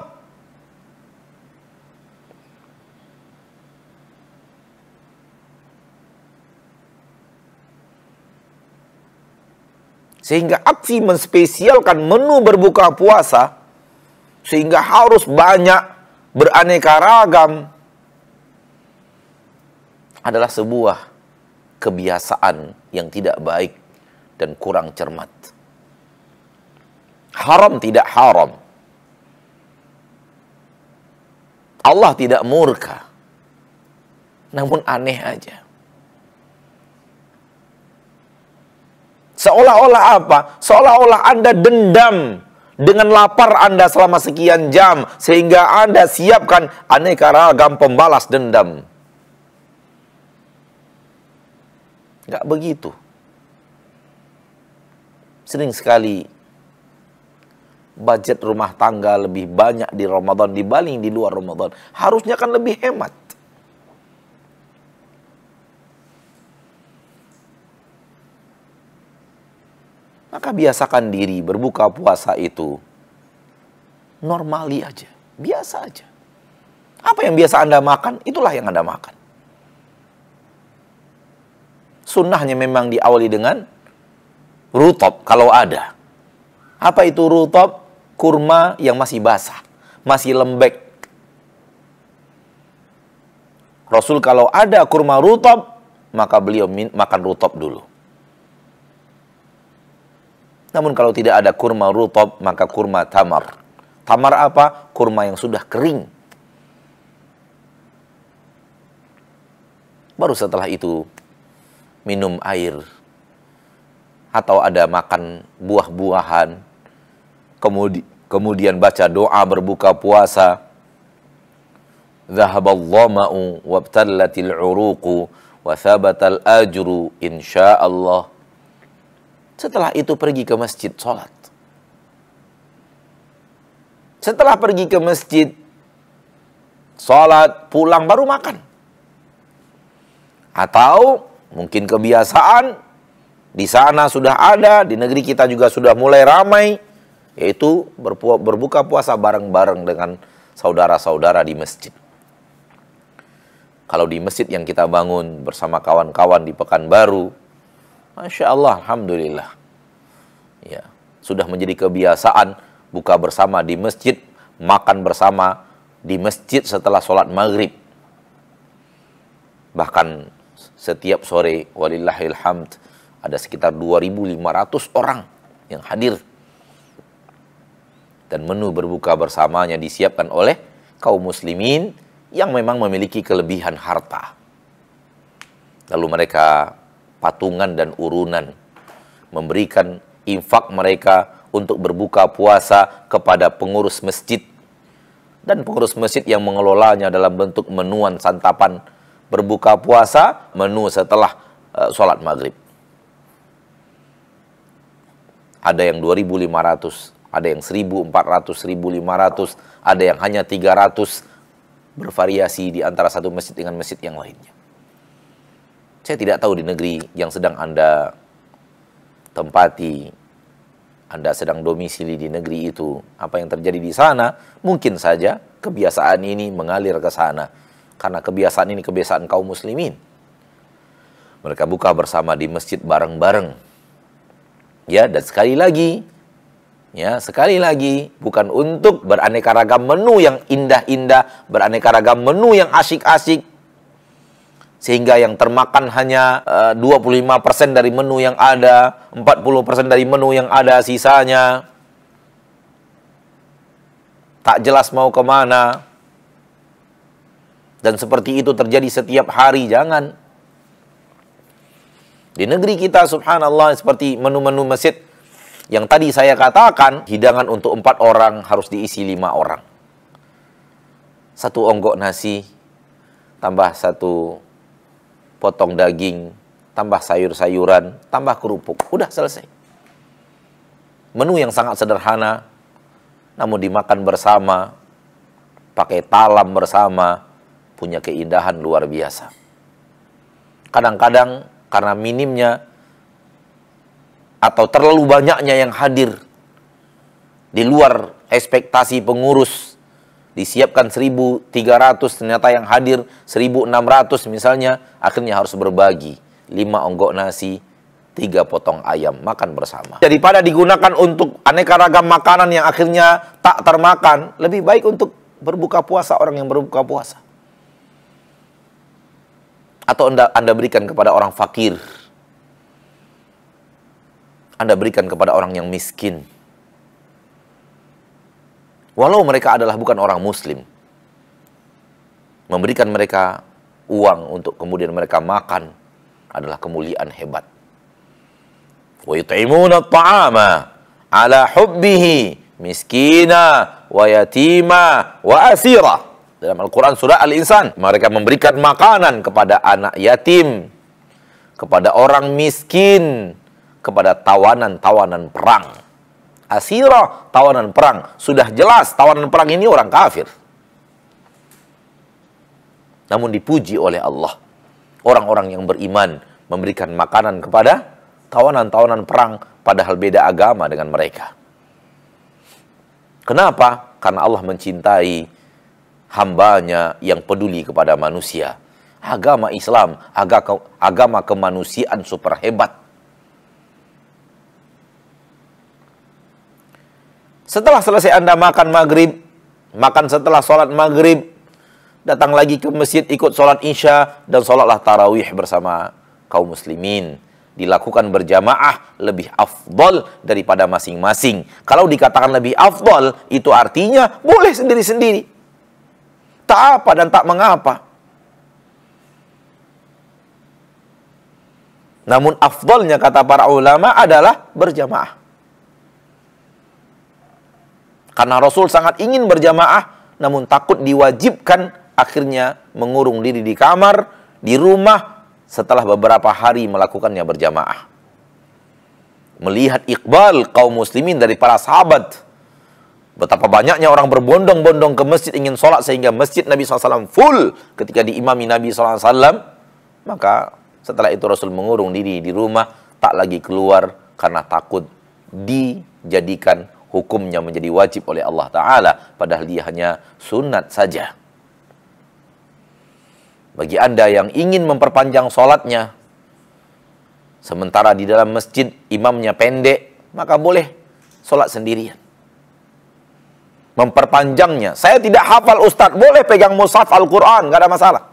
Sehingga aksi menspesialkan menu berbuka puasa, sehingga harus banyak, beraneka ragam, adalah sebuah kebiasaan yang tidak baik dan kurang cermat. Haram tidak haram. Allah tidak murka. Namun aneh aja. Seolah-olah apa? Seolah-olah Anda dendam dengan lapar Anda selama sekian jam, sehingga Anda siapkan aneka ragam pembalas dendam. Enggak begitu. Sering sekali budget rumah tangga lebih banyak di Ramadan dibanding di luar Ramadan. Harusnya kan lebih hemat. Maka biasakan diri berbuka puasa itu normali aja, biasa aja. Apa yang biasa Anda makan, itulah yang Anda makan. Sunnahnya memang diawali dengan rutab kalau ada. Apa itu rutab? Kurma yang masih basah, masih lembek. Rasul kalau ada kurma rutab, maka beliau makan rutab dulu. Namun kalau tidak ada kurma rutab, maka kurma tamar. Tamar apa? Kurma yang sudah kering. Baru setelah itu minum air. Atau ada makan buah-buahan. Kemudian baca doa berbuka puasa. Dhahabal dhama'u wabtallatil uruqu wa thabatal ajru insyaallah. Setelah itu pergi ke masjid sholat. Setelah pergi ke masjid sholat, pulang baru makan. Atau mungkin kebiasaan di sana sudah ada, di negeri kita juga sudah mulai ramai, yaitu berbuka puasa bareng-bareng dengan saudara-saudara di masjid. Kalau di masjid yang kita bangun bersama kawan-kawan di Pekanbaru, Masya Allah, Alhamdulillah. Ya, sudah menjadi kebiasaan buka bersama di masjid, makan bersama di masjid setelah sholat maghrib. Bahkan setiap sore, walillahil hamd, ada sekitar 2.500 orang yang hadir. Dan menu berbuka bersamanya disiapkan oleh kaum muslimin yang memang memiliki kelebihan harta. Lalu mereka patungan dan urunan memberikan infak mereka untuk berbuka puasa kepada pengurus masjid. Dan pengurus masjid yang mengelolanya dalam bentuk menuan santapan berbuka puasa, menu setelah sholat maghrib. Ada yang 2.500, ada yang 1.400, 1.500, ada yang hanya 300, bervariasi di antara satu masjid dengan masjid yang lainnya. Saya tidak tahu di negeri yang sedang Anda tempati, Anda sedang domisili di negeri itu, apa yang terjadi di sana. Mungkin saja kebiasaan ini mengalir ke sana, karena kebiasaan ini kebiasaan kaum muslimin. Mereka buka bersama di masjid bareng-bareng. Ya, dan sekali lagi, bukan untuk beraneka ragam menu yang indah-indah, beraneka ragam menu yang asyik-asyik, sehingga yang termakan hanya 25% dari menu yang ada, 40% dari menu yang ada, sisanya tak jelas mau kemana. Dan seperti itu terjadi setiap hari. Jangan. Di negeri kita, subhanallah, seperti menu-menu masjid yang tadi saya katakan, hidangan untuk 4 orang harus diisi 5 orang. 1 onggok nasi, tambah 1 potong daging, tambah sayur-sayuran, tambah kerupuk. Udah selesai. Menu yang sangat sederhana, namun dimakan bersama, pakai talam bersama, punya keindahan luar biasa. Kadang-kadang karena minimnya atau terlalu banyaknya yang hadir, di luar ekspektasi pengurus, disiapkan 1.300, ternyata yang hadir 1.600 misalnya, akhirnya harus berbagi 5 onggok nasi, 3 potong ayam, makan bersama. Daripada digunakan untuk aneka ragam makanan yang akhirnya tak termakan, lebih baik untuk berbuka puasa orang yang berbuka puasa. Atau Anda berikan kepada orang fakir, Anda berikan kepada orang yang miskin. Walau mereka adalah bukan orang muslim, memberikan mereka uang untuk kemudian mereka makan adalah kemuliaan hebat. Wa yut'imuna at-ta'ama ala hubbihi miskina wa yatima wa asira. Dalam Al-Quran surah Al-Insan, mereka memberikan makanan kepada anak yatim, kepada orang miskin, kepada tawanan-tawanan perang. Asira, tawanan perang. Sudah jelas tawanan perang ini orang kafir. Namun dipuji oleh Allah, orang-orang yang beriman memberikan makanan kepada tawanan-tawanan perang, padahal beda agama dengan mereka. Kenapa? Karena Allah mencintai hambanya yang peduli kepada manusia. Agama Islam, agama kemanusiaan super hebat. Setelah selesai Anda makan maghrib, makan setelah sholat maghrib, datang lagi ke masjid ikut sholat isya, dan sholatlah tarawih bersama kaum muslimin. Dilakukan berjamaah lebih afdol daripada masing-masing. Kalau dikatakan lebih afdol, itu artinya boleh sendiri-sendiri. Tak apa dan tak mengapa. Namun afdolnya kata para ulama adalah berjamaah. Karena Rasul sangat ingin berjamaah, namun takut diwajibkan, akhirnya mengurung diri di kamar, di rumah, setelah beberapa hari melakukannya berjamaah. Melihat iqbal kaum muslimin dari para sahabat, betapa banyaknya orang berbondong-bondong ke masjid ingin sholat, sehingga masjid Nabi SAW full ketika diimami Nabi SAW, maka setelah itu Rasul mengurung diri di rumah, tak lagi keluar karena takut dijadikan hukumnya menjadi wajib oleh Allah Ta'ala, padahal dia hanya sunat saja. Bagi Anda yang ingin memperpanjang sholatnya, sementara di dalam masjid imamnya pendek, maka boleh sholat sendirian. Memperpanjangnya. Saya tidak hafal Ustadz, boleh pegang mushaf Al-Quran, nggak ada masalah.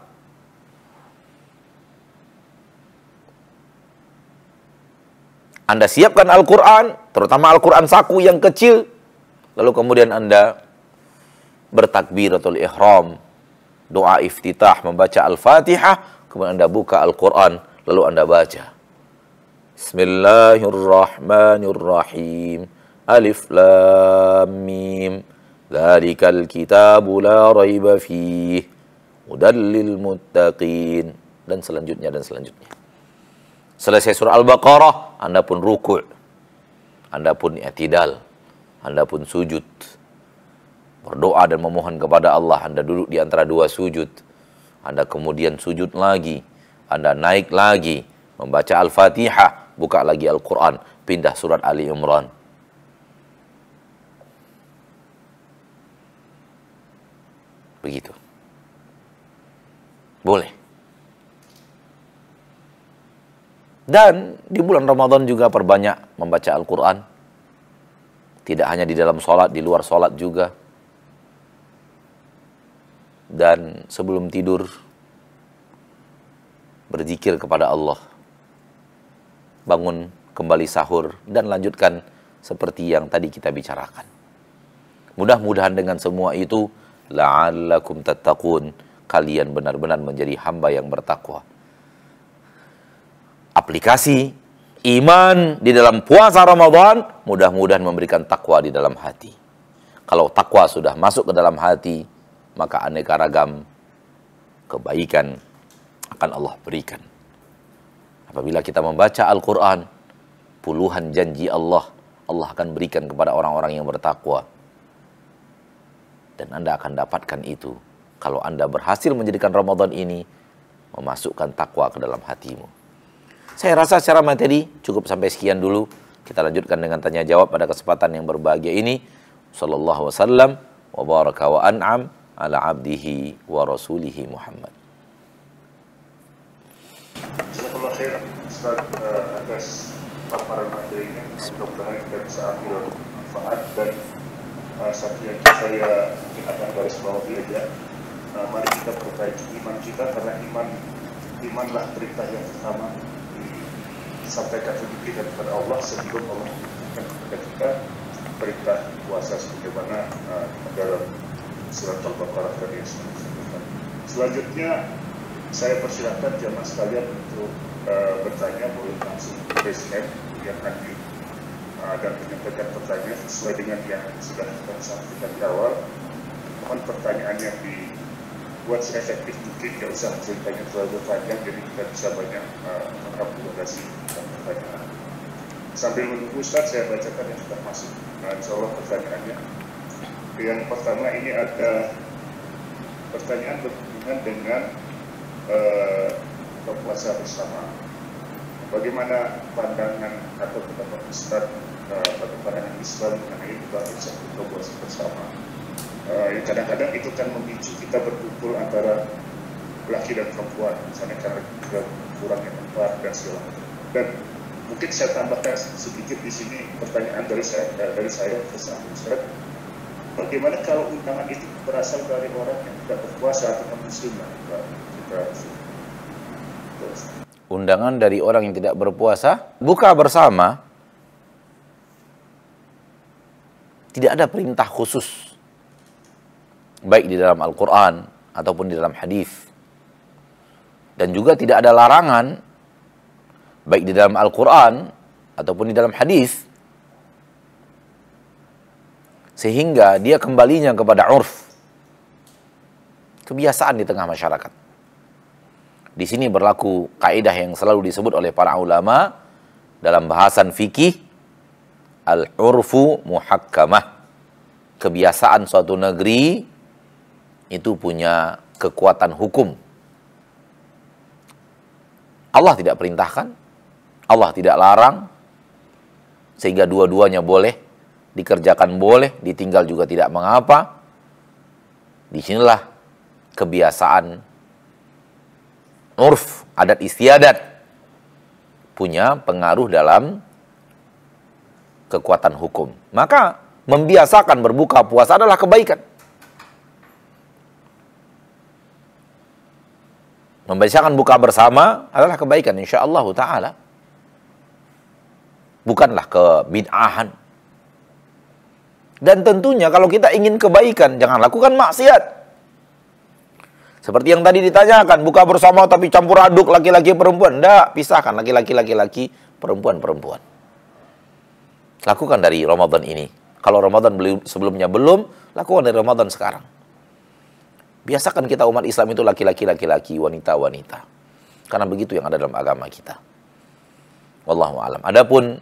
Anda siapkan Al-Quran, terutama Al-Quran saku yang kecil, lalu kemudian Anda bertakbiratul ihram, doa iftitah, membaca Al-Fatihah, kemudian Anda buka Al-Quran, lalu Anda baca. Bismillahirrahmanirrahim. Alif lam mim. Dzalikal kitabu la raiba fihi. Hudal lil muttaqin. Dan selanjutnya dan selanjutnya. Selesai surah Al-Baqarah, Anda pun ruku', Anda pun i'tidal, Anda pun sujud. Berdoa dan memohon kepada Allah, Anda duduk di antara dua sujud. Anda kemudian sujud lagi, Anda naik lagi, membaca Al-Fatihah, buka lagi Al-Quran, pindah surat Ali Imran. Begitu. Boleh. Dan di bulan Ramadan juga perbanyak membaca Al-Quran. Tidak hanya di dalam sholat, di luar sholat juga. Dan sebelum tidur, berzikir kepada Allah. Bangun kembali sahur dan lanjutkan seperti yang tadi kita bicarakan. Mudah-mudahan dengan semua itu, la'allakum tattaqun, kalian benar-benar menjadi hamba yang bertakwa. Aplikasi iman di dalam puasa Ramadan mudah-mudahan memberikan takwa di dalam hati. Kalau takwa sudah masuk ke dalam hati, maka aneka ragam kebaikan akan Allah berikan. Apabila kita membaca Al-Quran, puluhan janji Allah akan berikan kepada orang-orang yang bertakwa. Dan Anda akan dapatkan itu kalau Anda berhasil menjadikan Ramadan ini memasukkan takwa ke dalam hatimu. Saya rasa secara materi cukup sampai sekian dulu. Kita lanjutkan dengan tanya jawab pada kesempatan yang berbahagia ini. Sallallahu wasallam wa baraka wa an'am ala abdihi wa rasulihi Muhammad. Jazakallah khair Ustaz atas paparan materinya. Mudah-mudahan kita bisa ambil manfaat dan satu yang saya akan garis bawahi aja. Mari kita perbaiki iman kita, karena imanlah perintah yang pertama disampaikan kita kepada Allah sebelum Allah memberikan kepada kita perintah puasa sebagaimana dalam surat Al-Baqarah tadi yang saya sebutkan. Selanjutnya saya persilakan jamaah sekalian untuk bertanya, boleh langsung raise hand yang hadir dan menyampaikan pertanyaan sesuai dengan yang sudah kita sampaikan di awal. Mohon pertanyaannya dibuat seefektif mungkin, tidak usah ceritanya terlalu panjang, jadi kita bisa banyak mengakomodasi pertanyaan. Sambil menunggu Ustaz, saya bacakan yang sudah masuk. Nah, insya Allah pertanyaannya. Yang pertama ini ada pertanyaan berhubungan dengan berpuasa bersama. Bagaimana pandangan atau pendapat Ustaz pada pandangan Islam mengenai berpuasa bersama? Kadang-kadang itu kan memicu kita berkumpul antara laki dan perempuan, misalnya karena kurangnya tempat dan segala macam. Dan mungkin saya tambahkan sedikit di sini pertanyaan dari saya ke Ustaz. Bagaimana kalau undangan itu berasal dari orang yang tidak berpuasa atau non-muslim? Undangan dari orang yang tidak berpuasa, buka bersama, tidak ada perintah khusus, baik di dalam Al-Quran ataupun di dalam hadis. Dan juga tidak ada larangan, baik di dalam Al-Quran ataupun di dalam hadis, sehingga dia kembalinya kepada urf, kebiasaan di tengah masyarakat. Di sini berlaku kaidah yang selalu disebut oleh para ulama dalam bahasan fikih, al-urfu muhakkamah. Kebiasaan suatu negeri itu punya kekuatan hukum. Allah tidak perintahkan, Allah tidak larang, sehingga dua-duanya boleh, dikerjakan boleh, ditinggal juga tidak mengapa. Disinilah kebiasaan urf, adat istiadat punya pengaruh dalam kekuatan hukum. Maka membiasakan berbuka puasa adalah kebaikan. Membiasakan buka bersama adalah kebaikan insyaallah ta'ala. Bukanlah kebid'ahan. Dan tentunya kalau kita ingin kebaikan, jangan lakukan maksiat. Seperti yang tadi ditanyakan, buka bersama tapi campur aduk laki-laki perempuan. Tidak, pisahkan laki-laki, perempuan. Lakukan dari Ramadan ini. Kalau Ramadan sebelumnya belum, lakukan dari Ramadan sekarang. Biasakan kita umat Islam itu laki-laki, wanita. Karena begitu yang ada dalam agama kita. Wallahu a'lam. Adapun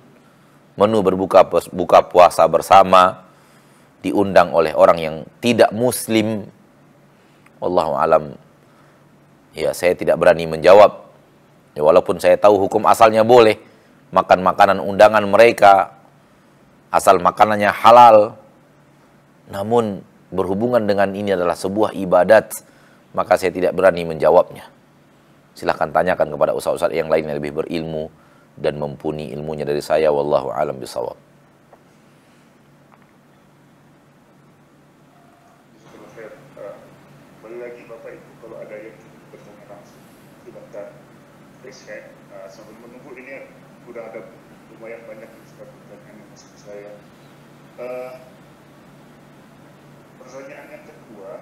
menu berbuka puasa bersama diundang oleh orang yang tidak muslim, wallahu a'lam. Ya, saya tidak berani menjawab. Ya, walaupun saya tahu hukum asalnya boleh makan makanan undangan mereka asal makanannya halal. Namun berhubungan dengan ini adalah sebuah ibadat, maka saya tidak berani menjawabnya. Silahkan tanyakan kepada ustaz-ustaz yang lain yang lebih berilmu dan mumpuni ilmunya dari saya. Wallahu a'lam bishawab. Balik lagi Bapak Ibu, kalau ada yang bertanya langsung silahkan raise hand. Sambil menunggu ini sudah ada lumayan banyak pertanyaan yang masuk saya. Pertanyaan yang kedua,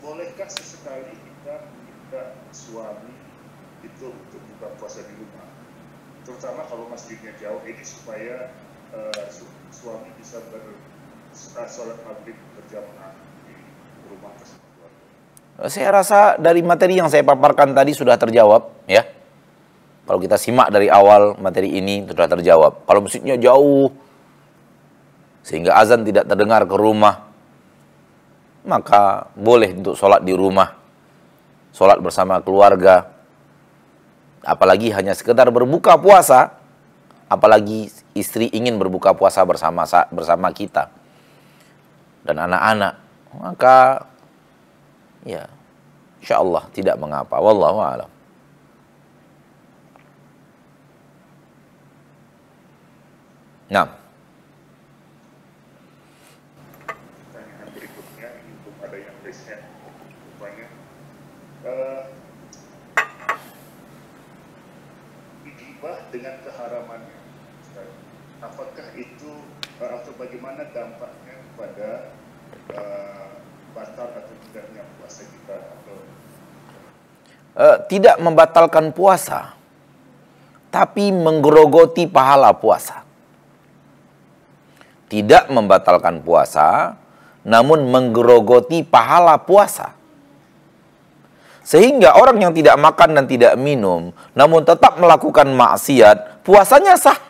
bolehkah sesekali kita meminta suami itu untuk buka puasa di rumah, terutama kalau masjidnya jauh, ini supaya suami bisa sholat maghrib berjamaah di rumah tersebut? Saya rasa dari materi yang saya paparkan tadi sudah terjawab, ya. Kalau kita simak dari awal materi ini sudah terjawab. Kalau masjidnya jauh sehingga azan tidak terdengar ke rumah, maka boleh untuk sholat di rumah, sholat bersama keluarga. Apalagi hanya sekedar berbuka puasa, apalagi istri ingin berbuka puasa bersama kita dan anak-anak, maka ya insyaallah tidak mengapa. Wallahu a'lam. Nah, Pertanyaan berikutnya, ini belum ada yang raise hand rupanya. Gibah dengan keharamannya, apakah itu atau bagaimana dampaknya pada batal atau tidaknya puasa kita? Atau tidak membatalkan puasa, tapi menggerogoti pahala puasa. Tidak membatalkan puasa, namun menggerogoti pahala puasa. Sehingga orang yang tidak makan dan tidak minum, namun tetap melakukan maksiat, puasanya sah.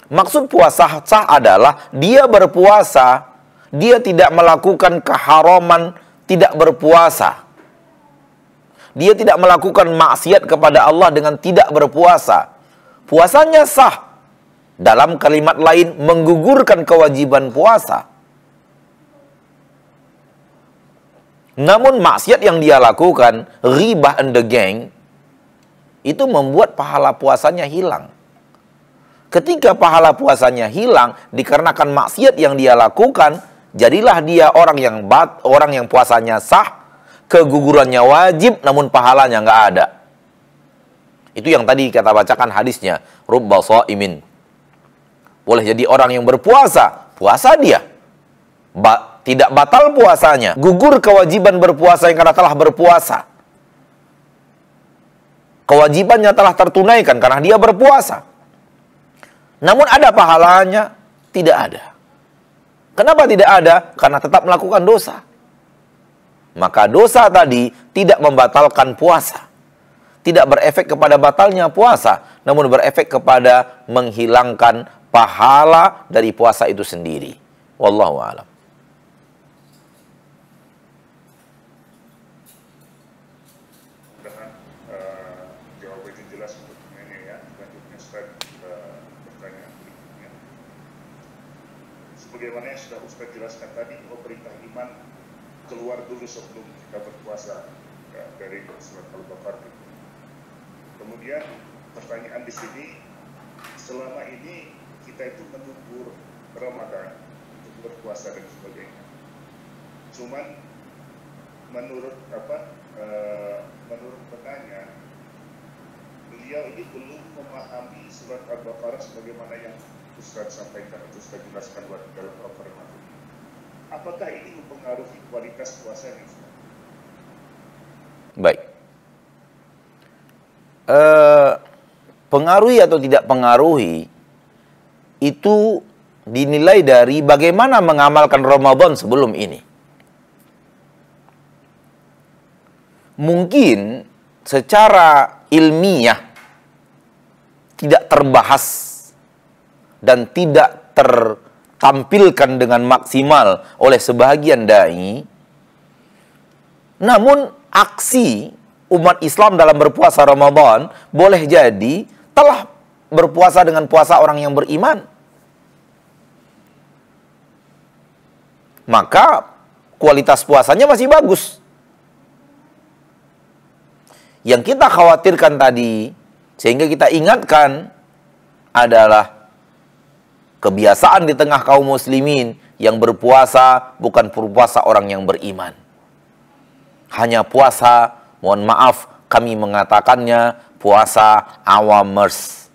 Maksud puasa sah adalah dia berpuasa, dia tidak melakukan keharaman, tidak berpuasa. Dia tidak melakukan maksiat kepada Allah dengan tidak berpuasa. Puasanya sah. Dalam kalimat lain, menggugurkan kewajiban puasa. Namun maksiat yang dia lakukan, ghibah and the gang, itu membuat pahala puasanya hilang. Ketika pahala puasanya hilang dikarenakan maksiat yang dia lakukan, jadilah dia orang yang puasanya sah, kegugurannya wajib, namun pahalanya nggak ada. Itu yang tadi kita bacakan hadisnya, rubba shaimin. Boleh jadi orang yang berpuasa, puasa dia tidak batal puasanya, gugur kewajiban berpuasa yang karena telah berpuasa. Kewajibannya telah tertunaikan karena dia berpuasa. Namun ada pahalanya? Tidak ada. Kenapa tidak ada? Karena tetap melakukan dosa. Maka dosa tadi tidak membatalkan puasa. Tidak berefek kepada batalnya puasa, namun berefek kepada menghilangkan pahala dari puasa itu sendiri. Wallahu a'lam. Mudah-mudahan jawabannya jelas untuk ini ya. Selanjutnya Ustaz, pertanyaan berikutnya. Sebagaimana yang sudah Ustaz jelaskan tadi, bahwa perintah iman keluar dulu sebelum kita berpuasa ya, dari surat Al-Baqarah. Kemudian pertanyaan di sini, selama ini kita itu menunggu Ramadan untuk berpuasa dan sebagainya. Cuman menurut menurut penanya, beliau ini belum memahami surat Al-Baqarah sebagaimana yang Ustaz sampaikan atau Ustaz jelaskan dalam program ini. Apakah ini mempengaruhi kualitas puasanya? Baik. Pengaruhi atau tidak pengaruhi itu dinilai dari bagaimana mengamalkan Ramadan sebelum ini. Mungkin secara ilmiah tidak terbahas dan tidak tertampilkan dengan maksimal oleh sebahagian dai, namun aksi umat Islam dalam berpuasa Ramadan boleh jadi telah berpuasa dengan puasa orang yang beriman. Maka kualitas puasanya masih bagus. Yang kita khawatirkan tadi, sehingga kita ingatkan, adalah kebiasaan di tengah kaum muslimin yang berpuasa bukan berpuasa orang yang beriman. Hanya puasa, mohon maaf, kami mengatakannya puasa awamers.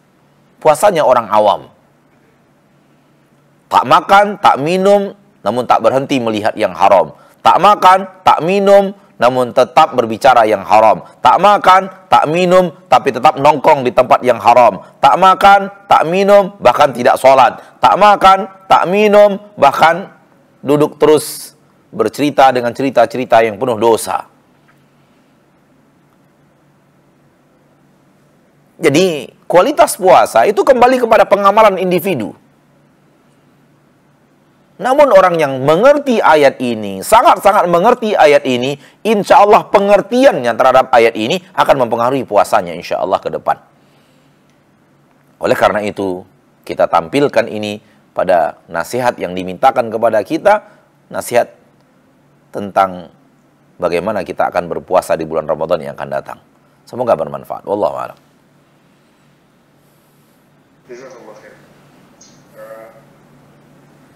Puasanya orang awam. Tak makan, tak minum, namun tak berhenti melihat yang haram. Tak makan, tak minum, namun tetap berbicara yang haram. Tak makan, tak minum, tapi tetap nongkrong di tempat yang haram. Tak makan, tak minum, bahkan tidak sholat. Tak makan, tak minum, bahkan duduk terus bercerita dengan cerita-cerita yang penuh dosa. Jadi, kualitas puasa itu kembali kepada pengamalan individu. Namun orang yang mengerti ayat ini, sangat-sangat mengerti ayat ini, insya Allah pengertiannya terhadap ayat ini akan mempengaruhi puasanya insya Allah ke depan. Oleh karena itu, kita tampilkan ini pada nasihat yang dimintakan kepada kita, nasihat tentang bagaimana kita akan berpuasa di bulan Ramadan yang akan datang. Semoga bermanfaat. Wallahu a'lam. Jazakallah khair.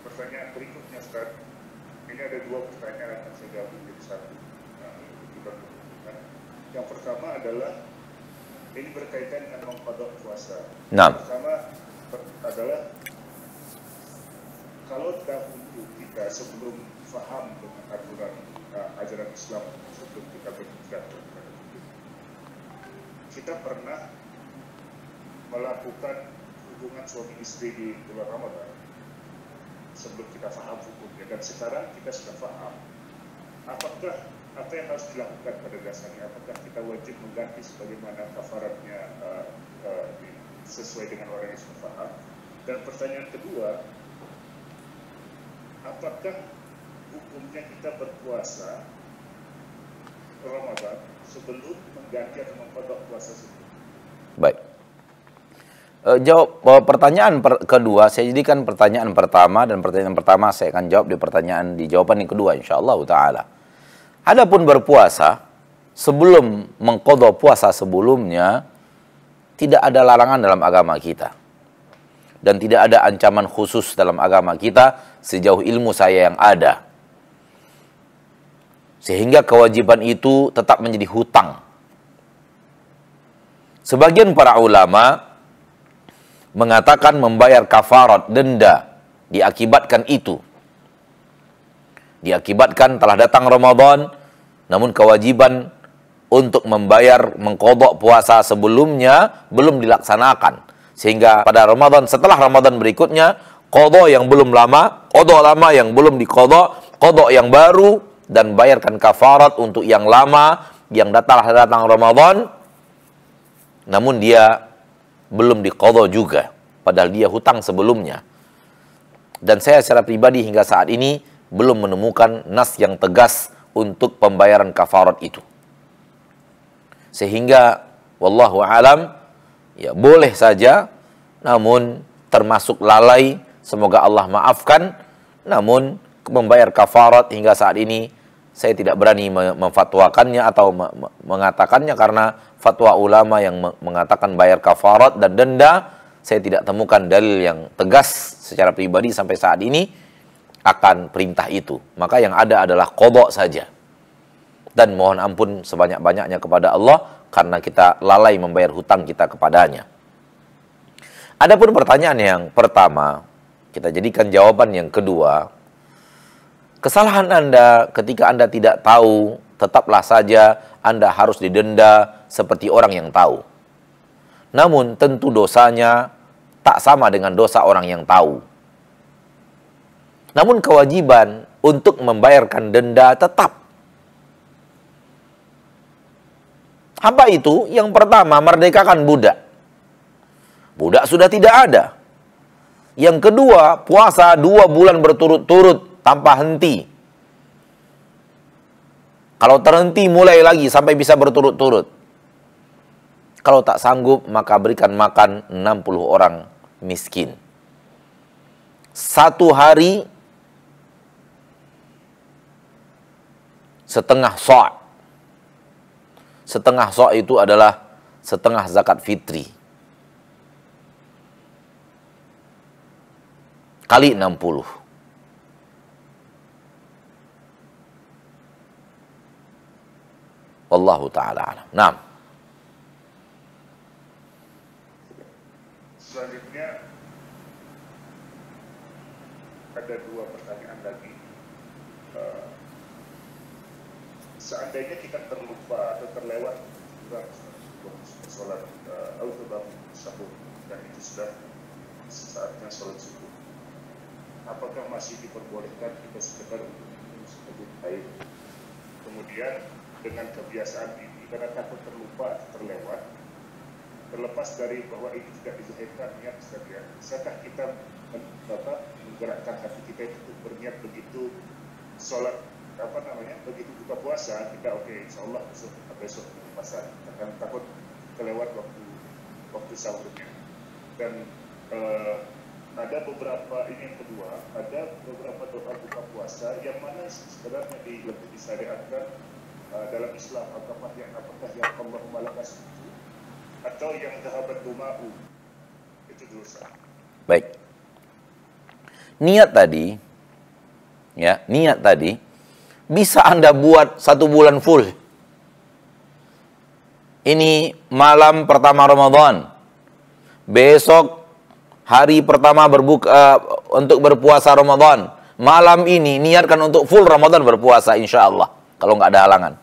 Pertanyaan berikutnya, Ustaz. Ini ada dua pertanyaan yang saya jawab menjadi satu. Yang pertama adalah, ini berkaitan dengan mengqadha puasa. Nah. Pertama adalah, kalau dahulu kita sebelum faham dengan aturan ajaran Islam, sebelum kita berhijrah, kita pernah melakukan hubungan suami istri di bulan Ramadan sebelum kita faham hukumnya, dan sekarang kita sudah faham. Apakah apa yang harus dilakukan pada dasarnya? Apakah kita wajib mengganti sebagaimana kafaratnya sesuai dengan orang yang sudah faham? Dan pertanyaan kedua, apakah hukumnya kita berpuasa Ramadan sebelum mengganti atau mengqadha puasa sebelum? Baik. Jawab pertanyaan kedua, saya jadikan pertanyaan pertama, dan pertanyaan pertama saya akan jawab di jawaban yang kedua insyaallah taala. Adapun berpuasa sebelum mengqadha puasa sebelumnya, tidak ada larangan dalam agama kita. Dan tidak ada ancaman khusus dalam agama kita sejauh ilmu saya yang ada. Sehingga kewajiban itu tetap menjadi hutang. Sebagian para ulama mengatakan membayar kafarat, denda, diakibatkan itu. Diakibatkan telah datang Ramadan, namun kewajiban untuk membayar, mengqadha puasa sebelumnya belum dilaksanakan. Sehingga pada Ramadan, setelah Ramadan berikutnya, qadha yang belum lama, qadha lama yang belum diqadha, qadha yang baru, dan bayarkan kafarat untuk yang lama, yang datang Ramadan, namun dia belum diqadha juga, padahal dia hutang sebelumnya. Dan saya secara pribadi hingga saat ini belum menemukan nas yang tegas untuk pembayaran kafarat itu. Sehingga wallahu alam, ya boleh saja, namun termasuk lalai, semoga Allah maafkan. Namun membayar kafarat hingga saat ini saya tidak berani memfatwakannya atau mengatakannya, karena fatwa ulama yang mengatakan bayar kafarat dan denda saya tidak temukan dalil yang tegas secara pribadi sampai saat ini akan perintah itu. Maka yang ada adalah qadha saja. Dan mohon ampun sebanyak-banyaknya kepada Allah karena kita lalai membayar hutang kita kepadanya. Adapun pertanyaan yang pertama, kita jadikan jawaban yang kedua. Kesalahan Anda ketika Anda tidak tahu, tetaplah saja Anda harus didenda seperti orang yang tahu. Namun tentu dosanya tak sama dengan dosa orang yang tahu. Namun kewajiban untuk membayarkan denda tetap. Apa itu? Yang pertama, merdekakan budak. Budak sudah tidak ada. Yang kedua, puasa 2 bulan berturut-turut tanpa henti. Kalau terhenti, mulai lagi sampai bisa berturut-turut. Kalau tak sanggup, maka berikan makan 60 orang miskin. 1 hari setengah sa'. Setengah sa' itu adalah setengah zakat fitri. Kali 60. Wallahu ta'ala alam. Naam. Selanjutnya ada 2 pertanyaan lagi. Seandainya kita terlupa atau terlewat sholat atau sahur dan itu sudah saatnya sholat subuh, apakah masih diperbolehkan kita sekedar untuk seteguk air? Kemudian dengan kebiasaan ini, karena takut terlupa atau terlewat, terlepas dari bahwa itu tidak dizahirkan niat saja, bisakah kita menggerakkan hati kita itu untuk berniat begitu sholat begitu buka puasa kita insya Allah besok di pasar, akan takut kelewat waktu sahurnya. Dan ada beberapa, ini yang kedua, ada beberapa doa buka puasa yang mana sebenarnya lebih disyariatkan dalam Islam. Apakah yang Allahumma lakas itu atau yang dhahabat duma'u itu dosa? Baik. Niat tadi, bisa Anda buat 1 bulan full. Ini malam pertama Ramadan. Besok hari pertama berbuka untuk berpuasa Ramadan. Malam ini niatkan untuk full Ramadan berpuasa insya Allah. Kalau nggak ada halangan.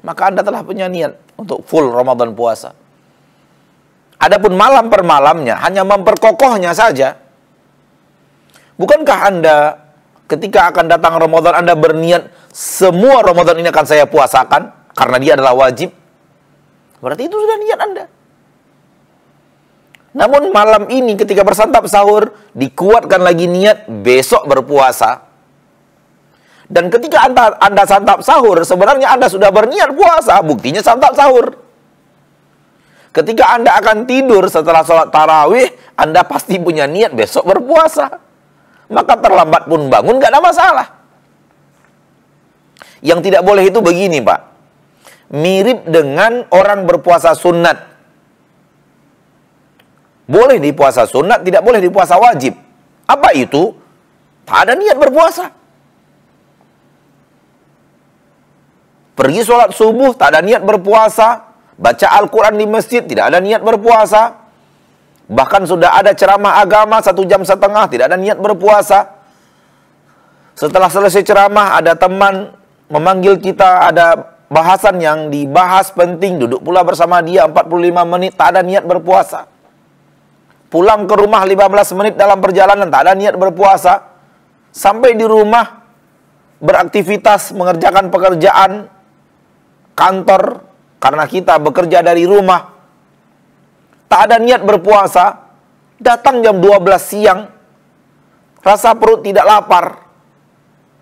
Maka Anda telah punya niat untuk full Ramadan puasa. Adapun malam per malamnya hanya memperkokohnya saja. Bukankah Anda ketika akan datang Ramadan, Anda berniat semua Ramadan ini akan saya puasakan karena dia adalah wajib? Berarti itu sudah niat Anda. Namun malam ini ketika bersantap sahur, dikuatkan lagi niat besok berpuasa. Dan ketika Anda santap sahur, sebenarnya Anda sudah berniat puasa, buktinya santap sahur. Ketika Anda akan tidur setelah sholat tarawih, Anda pasti punya niat besok berpuasa. Maka terlambat pun bangun, nggak ada masalah. Yang tidak boleh itu begini, Pak. Mirip dengan orang berpuasa sunat. Boleh di puasa sunat, tidak boleh di puasa wajib. Apa itu? Tak ada niat berpuasa. Pergi sholat subuh, tak ada niat berpuasa. Baca Al-Quran di masjid, tidak ada niat berpuasa. Bahkan sudah ada ceramah agama 1,5 jam, tidak ada niat berpuasa. Setelah selesai ceramah, ada teman memanggil kita, ada bahasan yang dibahas penting, duduk pula bersama dia 45 menit, tak ada niat berpuasa. Pulang ke rumah 15 menit dalam perjalanan, tak ada niat berpuasa. Sampai di rumah, beraktivitas, mengerjakan pekerjaan kantor, karena kita bekerja dari rumah. Tak ada niat berpuasa, datang jam 12 siang, rasa perut tidak lapar.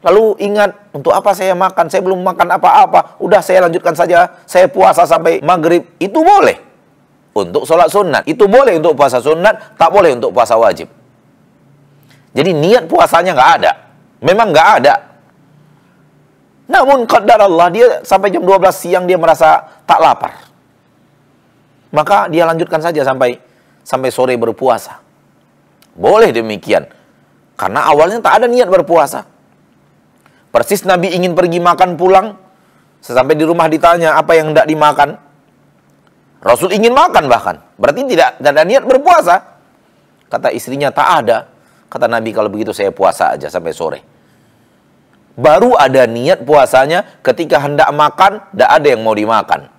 Lalu ingat, untuk apa saya makan? Saya belum makan apa-apa. Udah saya lanjutkan saja, saya puasa sampai maghrib. Itu boleh untuk sholat sunat. Itu boleh untuk puasa sunat, tak boleh untuk puasa wajib. Jadi niat puasanya nggak ada. Memang nggak ada. Namun qadar Allah, dia sampai jam 12 siang dia merasa tak lapar. Maka dia lanjutkan saja sampai sampai sore berpuasa. Boleh demikian. Karena awalnya tak ada niat berpuasa. Persis Nabi ingin pergi makan pulang, sampai di rumah ditanya apa yang hendak dimakan. Rasul ingin makan bahkan. Berarti tidak ada niat berpuasa. Kata istrinya, tak ada. Kata Nabi, kalau begitu saya puasa aja sampai sore. Baru ada niat puasanya ketika hendak makan, tidak ada yang mau dimakan.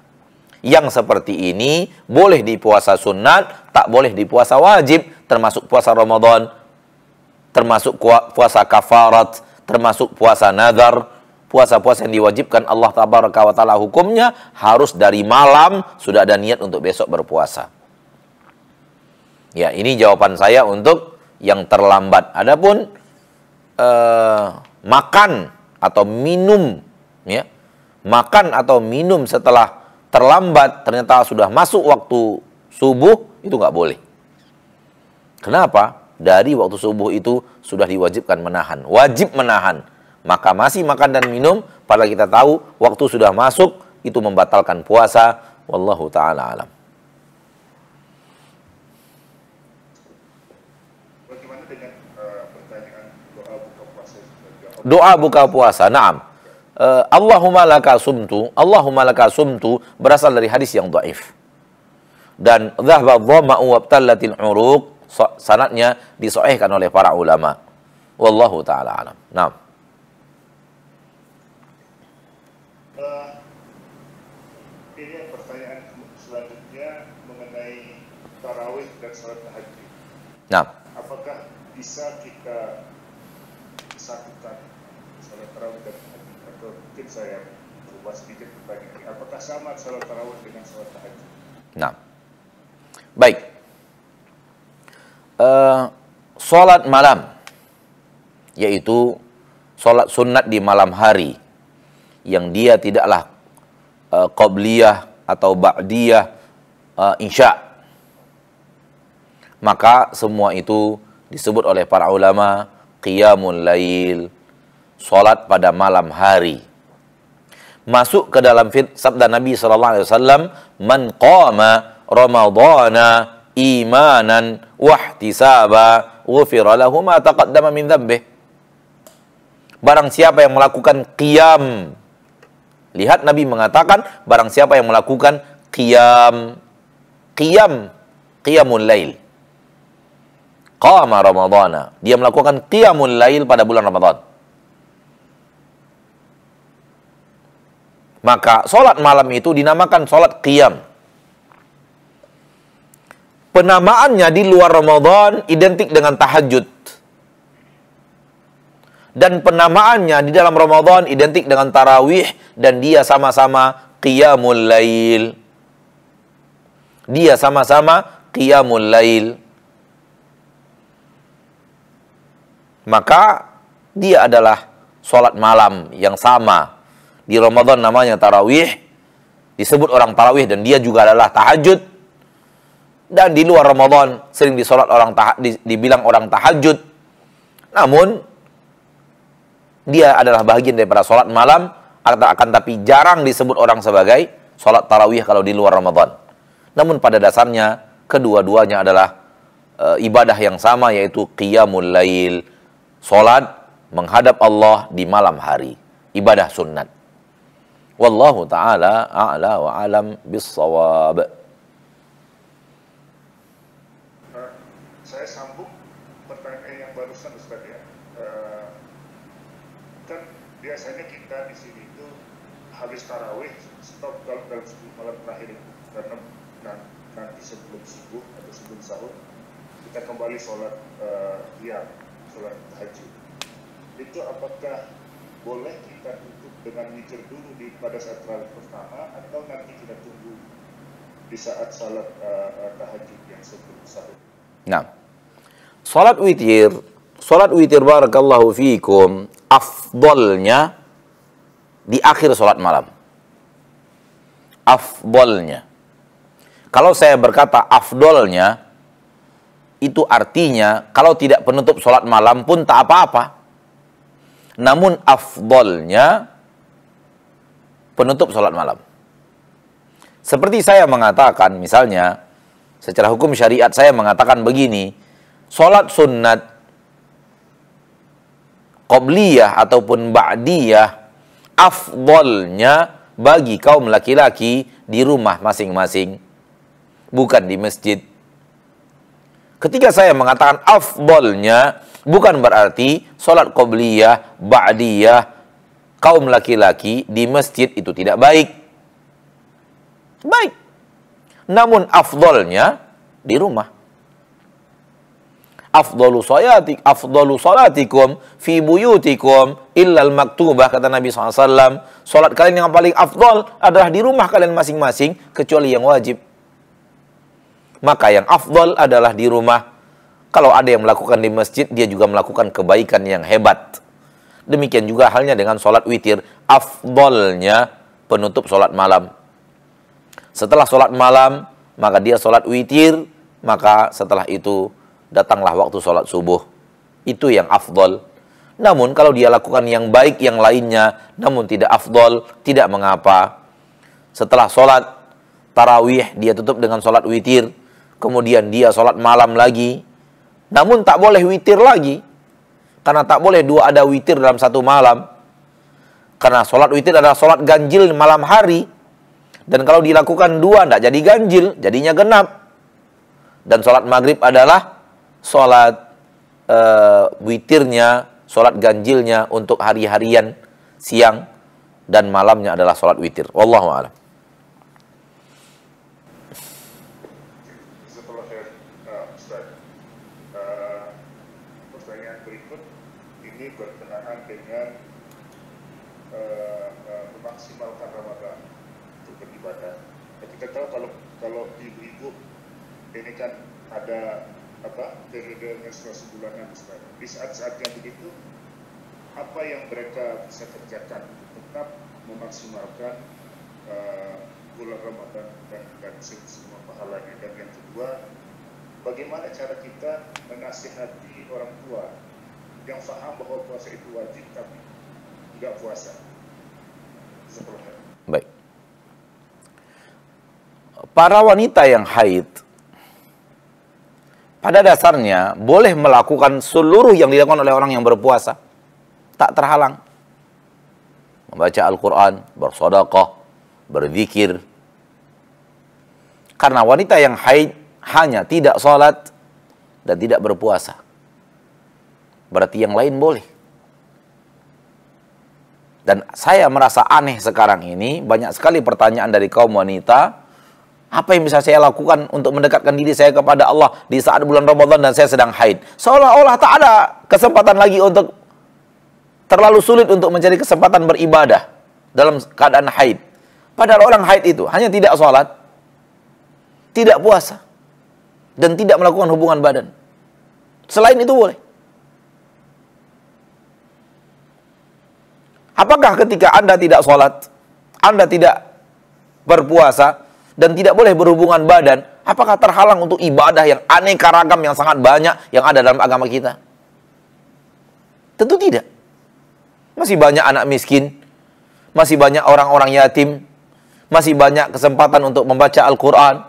Yang seperti ini boleh di puasa sunat, tak boleh di puasa wajib, termasuk puasa Ramadan, termasuk puasa kafarat, termasuk puasa nazar. Puasa-puasa yang diwajibkan Allah Tabaraka wa Ta'ala hukumnya harus dari malam sudah ada niat untuk besok berpuasa. Ya, ini jawaban saya untuk yang terlambat. Adapun makan atau minum, ya, makan atau minum setelah terlambat ternyata sudah masuk waktu subuh, itu nggak boleh. Kenapa? Dari waktu subuh itu sudah diwajibkan menahan, wajib menahan. Maka masih makan dan minum, padahal kita tahu waktu sudah masuk, itu membatalkan puasa. Wallahu ta'ala alam. Bagaimana dengan pertanyaan doa buka puasa? Doa buka puasa, na'am. Allahumma laka sumtu berasal dari hadis yang dhaif. Dan dhahaba dhama'u wabtallatil uruq, sanadnya disahihkan oleh para ulama. Wallahu ta'ala alam. Naam. Ini pertanyaan selanjutnya mengenai tarawih dan salat tahajud. Naam. Apakah bisa kita satukan salat tarawih dan tahajud? Atau mungkin saya berubah sedikit pertanyaan ini. Apakah sama salat tarawih dengan salat tahajud? Nah, baik. Salat malam, yaitu salat sunat di malam hari, yang dia tidaklah qabliyah atau ba'diyah isya, maka semua itu disebut oleh para ulama qiyamul lail, salat pada malam hari. Masuk ke dalam sabda Nabi SAW, man qama ramadhana imanan wahtisaba ghufira lahu ma taqaddama min dhanbih. Barang siapa yang melakukan qiyam, lihat Nabi mengatakan barang siapa yang melakukan qiyamul lail, qama ramadhana, dia melakukan qiyamul lail pada bulan Ramadan, maka solat malam itu dinamakan solat qiyam. Penamaannya di luar Ramadan identik dengan tahajud. Dan penamaannya di dalam Ramadan identik dengan tarawih, dan dia sama-sama qiyamul lail. Dia sama-sama qiyamul lail. Maka dia adalah solat malam yang sama. Di Ramadan namanya tarawih, disebut orang tarawih, dan dia juga adalah tahajud. Dan di luar Ramadan sering dibilang orang tahajud. Namun dia adalah bagian daripada sholat malam, akan tapi jarang disebut orang sebagai sholat tarawih kalau di luar Ramadan. Namun pada dasarnya kedua-duanya adalah ibadah yang sama, yaitu qiyamul lail, sholat menghadap Allah di malam hari, ibadah sunnat. Wallahu ta'ala a'la wa alam bis-shawab. Saya sambung pertanyaan yang barusan Ustaz ya. Kan biasanya kita di sini itu habis tarawih stop dalam 10 malam terakhir itu, karena nanti sebelum subuh atau sebelum sahur kita kembali sholat sholat tahajud. Itu apakah boleh kita tutup dengan witir dulu pada saat tarawih pertama, atau nanti kita tunggu di saat sholat tahajud yang sebelum sahur? Nah, salat witir barakallahu fiikum, afdolnya di akhir salat malam. Afdolnya. Kalau saya berkata afdolnya, itu artinya kalau tidak penutup salat malam pun tak apa-apa. Namun afdolnya penutup salat malam. Seperti saya mengatakan, misalnya Secara hukum syariat saya mengatakan begini, sholat sunnat qobliyah ataupun ba'diyah afdolnya bagi kaum laki-laki di rumah masing-masing, bukan di masjid. Ketika saya mengatakan afdolnya, bukan berarti sholat qobliyah, ba'diyah kaum laki-laki di masjid itu tidak baik. Baik. Namun afdolnya di rumah. Afdalu salatikum fi buyutikum illal maktubah, kata Nabi SAW. Salat kalian yang paling afdal adalah di rumah kalian masing-masing, kecuali yang wajib. Maka yang afdal adalah di rumah. Kalau ada yang melakukan di masjid, dia juga melakukan kebaikan yang hebat. Demikian juga halnya dengan salat witir. Afdalnya penutup salat malam. Setelah salat malam, maka dia salat witir, maka setelah itu datanglah waktu sholat subuh. Itu yang afdol. Namun kalau dia lakukan yang baik yang lainnya, namun tidak afdol, tidak mengapa. Setelah sholat tarawih, dia tutup dengan sholat witir. Kemudian dia sholat malam lagi. Namun tak boleh witir lagi. Karena tak boleh dua ada witir dalam satu malam. Karena sholat witir adalah sholat ganjil malam hari. Dan kalau dilakukan dua, tidak jadi ganjil, jadinya genap. Dan sholat maghrib adalah sholat witirnya, sholat ganjilnya untuk hari-harian, siang dan malamnya adalah sholat witir. Wallahu a'lam. Ustaz, pertanyaan berikut ini berkenaan dengan memaksimalkan Ramadan untuk beribadah. Kita tahu kalau ibu-ibu ini kan ada periode menstruasi bulanan, Ustaz. Di saat-saat yang begitu, apa yang mereka bisa kerjakan tetap memaksimalkan bulan Ramadan dan semua pahalanya? Dan yang kedua, bagaimana cara kita menasihati orang tua yang paham bahwa puasa itu wajib tapi tidak puasa? Baik. Para wanita yang haid pada dasarnya boleh melakukan seluruh yang dilakukan oleh orang yang berpuasa. Tak terhalang. Membaca Al-Quran, bersedekah, berzikir. Karena wanita yang haid hanya tidak sholat dan tidak berpuasa. Berarti yang lain boleh. Dan saya merasa aneh sekarang ini, banyak sekali pertanyaan dari kaum wanita. Apa yang bisa saya lakukan untuk mendekatkan diri saya kepada Allah di saat bulan Ramadan dan saya sedang haid? Seolah-olah tak ada kesempatan lagi untuk, terlalu sulit untuk mencari kesempatan beribadah dalam keadaan haid. Padahal orang haid itu hanya tidak sholat, tidak puasa, dan tidak melakukan hubungan badan. Selain itu boleh. Apakah ketika Anda tidak sholat, Anda tidak berpuasa, dan tidak boleh berhubungan badan, apakah terhalang untuk ibadah yang aneka ragam yang sangat banyak yang ada dalam agama kita? Tentu tidak. Masih banyak anak miskin, masih banyak orang-orang yatim, masih banyak kesempatan untuk membaca Al-Quran,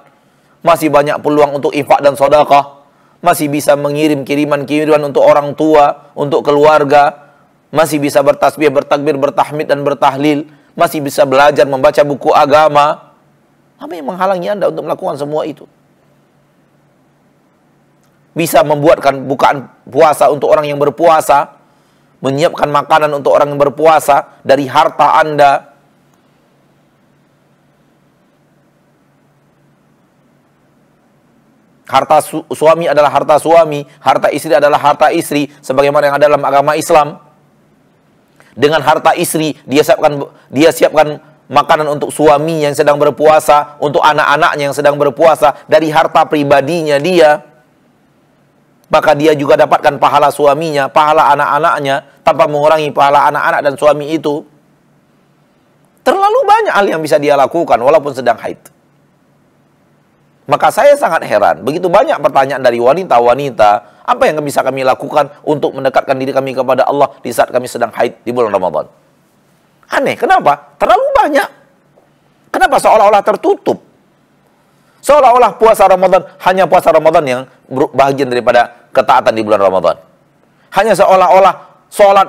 masih banyak peluang untuk infak dan sedekah, masih bisa mengirim kiriman-kiriman untuk orang tua, untuk keluarga, masih bisa bertasbih, bertakbir, bertahmid dan bertahlil, masih bisa belajar membaca buku agama. Apa yang menghalangi Anda untuk melakukan semua itu? Bisa membuatkan bukaan puasa untuk orang yang berpuasa, menyiapkan makanan untuk orang yang berpuasa dari harta Anda. Harta suami adalah harta suami, harta istri adalah harta istri, sebagaimana yang ada dalam agama Islam. Dengan harta istri, dia siapkan makanan untuk suami yang sedang berpuasa, untuk anak-anaknya yang sedang berpuasa, dari harta pribadinya dia. Maka dia juga dapatkan pahala suaminya, pahala anak-anaknya, tanpa mengurangi pahala anak-anak dan suami itu. Terlalu banyak hal yang bisa dia lakukan walaupun sedang haid. Maka saya sangat heran, begitu banyak pertanyaan dari wanita-wanita, apa yang bisa kami lakukan untuk mendekatkan diri kami kepada Allah di saat kami sedang haid di bulan Ramadan? Aneh, kenapa? Terlalu banyak. Kenapa seolah-olah tertutup? Seolah-olah puasa Ramadan hanya puasa Ramadan yang bagian daripada ketaatan di bulan Ramadan. Hanya seolah-olah sholat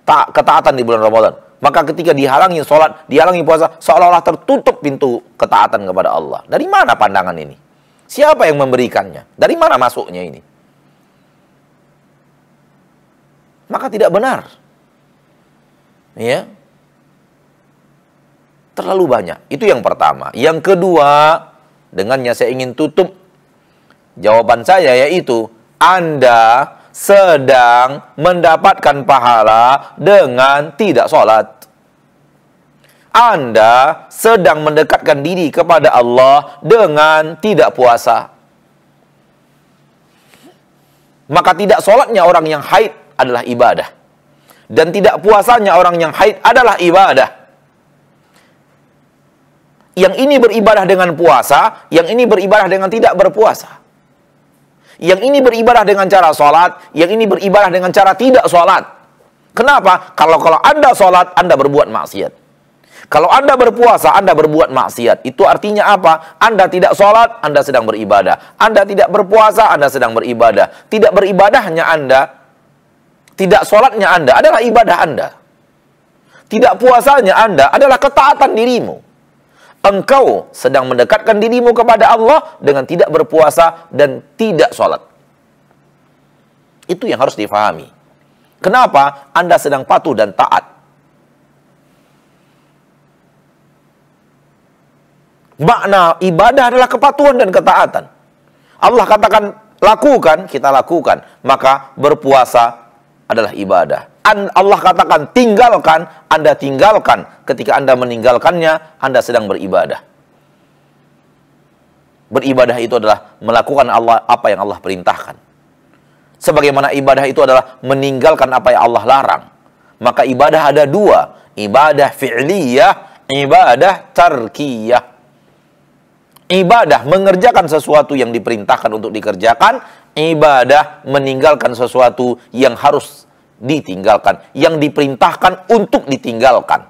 ketaatan di bulan Ramadan. Maka ketika dihalangi sholat, dihalangi puasa, seolah-olah tertutup pintu ketaatan kepada Allah. Dari mana pandangan ini? Siapa yang memberikannya? Dari mana masuknya ini? Maka tidak benar. Ya. Terlalu banyak. Itu yang pertama. Yang kedua, dengannya saya ingin tutup jawaban saya, yaitu Anda sedang mendapatkan pahala dengan tidak sholat. Anda sedang mendekatkan diri kepada Allah dengan tidak puasa. Maka tidak sholatnya orang yang haid adalah ibadah. Dan tidak puasanya orang yang haid adalah ibadah. Yang ini beribadah dengan puasa, yang ini beribadah dengan tidak berpuasa. Yang ini beribadah dengan cara sholat, yang ini beribadah dengan cara tidak sholat. Kenapa? Kalau Anda sholat, Anda berbuat maksiat. Kalau Anda berpuasa, Anda berbuat maksiat. Itu artinya apa? Anda tidak sholat, Anda sedang beribadah. Anda tidak berpuasa, Anda sedang beribadah. Tidak beribadahnya Anda, tidak sholatnya Anda adalah ibadah Anda. Tidak puasanya Anda adalah ketaatan dirimu. Engkau sedang mendekatkan dirimu kepada Allah dengan tidak berpuasa dan tidak sholat. Itu yang harus difahami. Kenapa? Anda sedang patuh dan taat. Makna ibadah adalah kepatuhan dan ketaatan. Allah katakan lakukan, kita lakukan. Maka berpuasa adalah ibadah. Allah katakan tinggalkan, Anda tinggalkan. Ketika Anda meninggalkannya, Anda sedang beribadah. Beribadah itu adalah melakukan apa yang Allah perintahkan. Sebagaimana ibadah itu adalah meninggalkan apa yang Allah larang. Maka ibadah ada dua. Ibadah fi'liyah, ibadah tarkiyah. Ibadah mengerjakan sesuatu yang diperintahkan untuk dikerjakan. Ibadah meninggalkan sesuatu yang harus ditinggalkan, yang diperintahkan untuk ditinggalkan.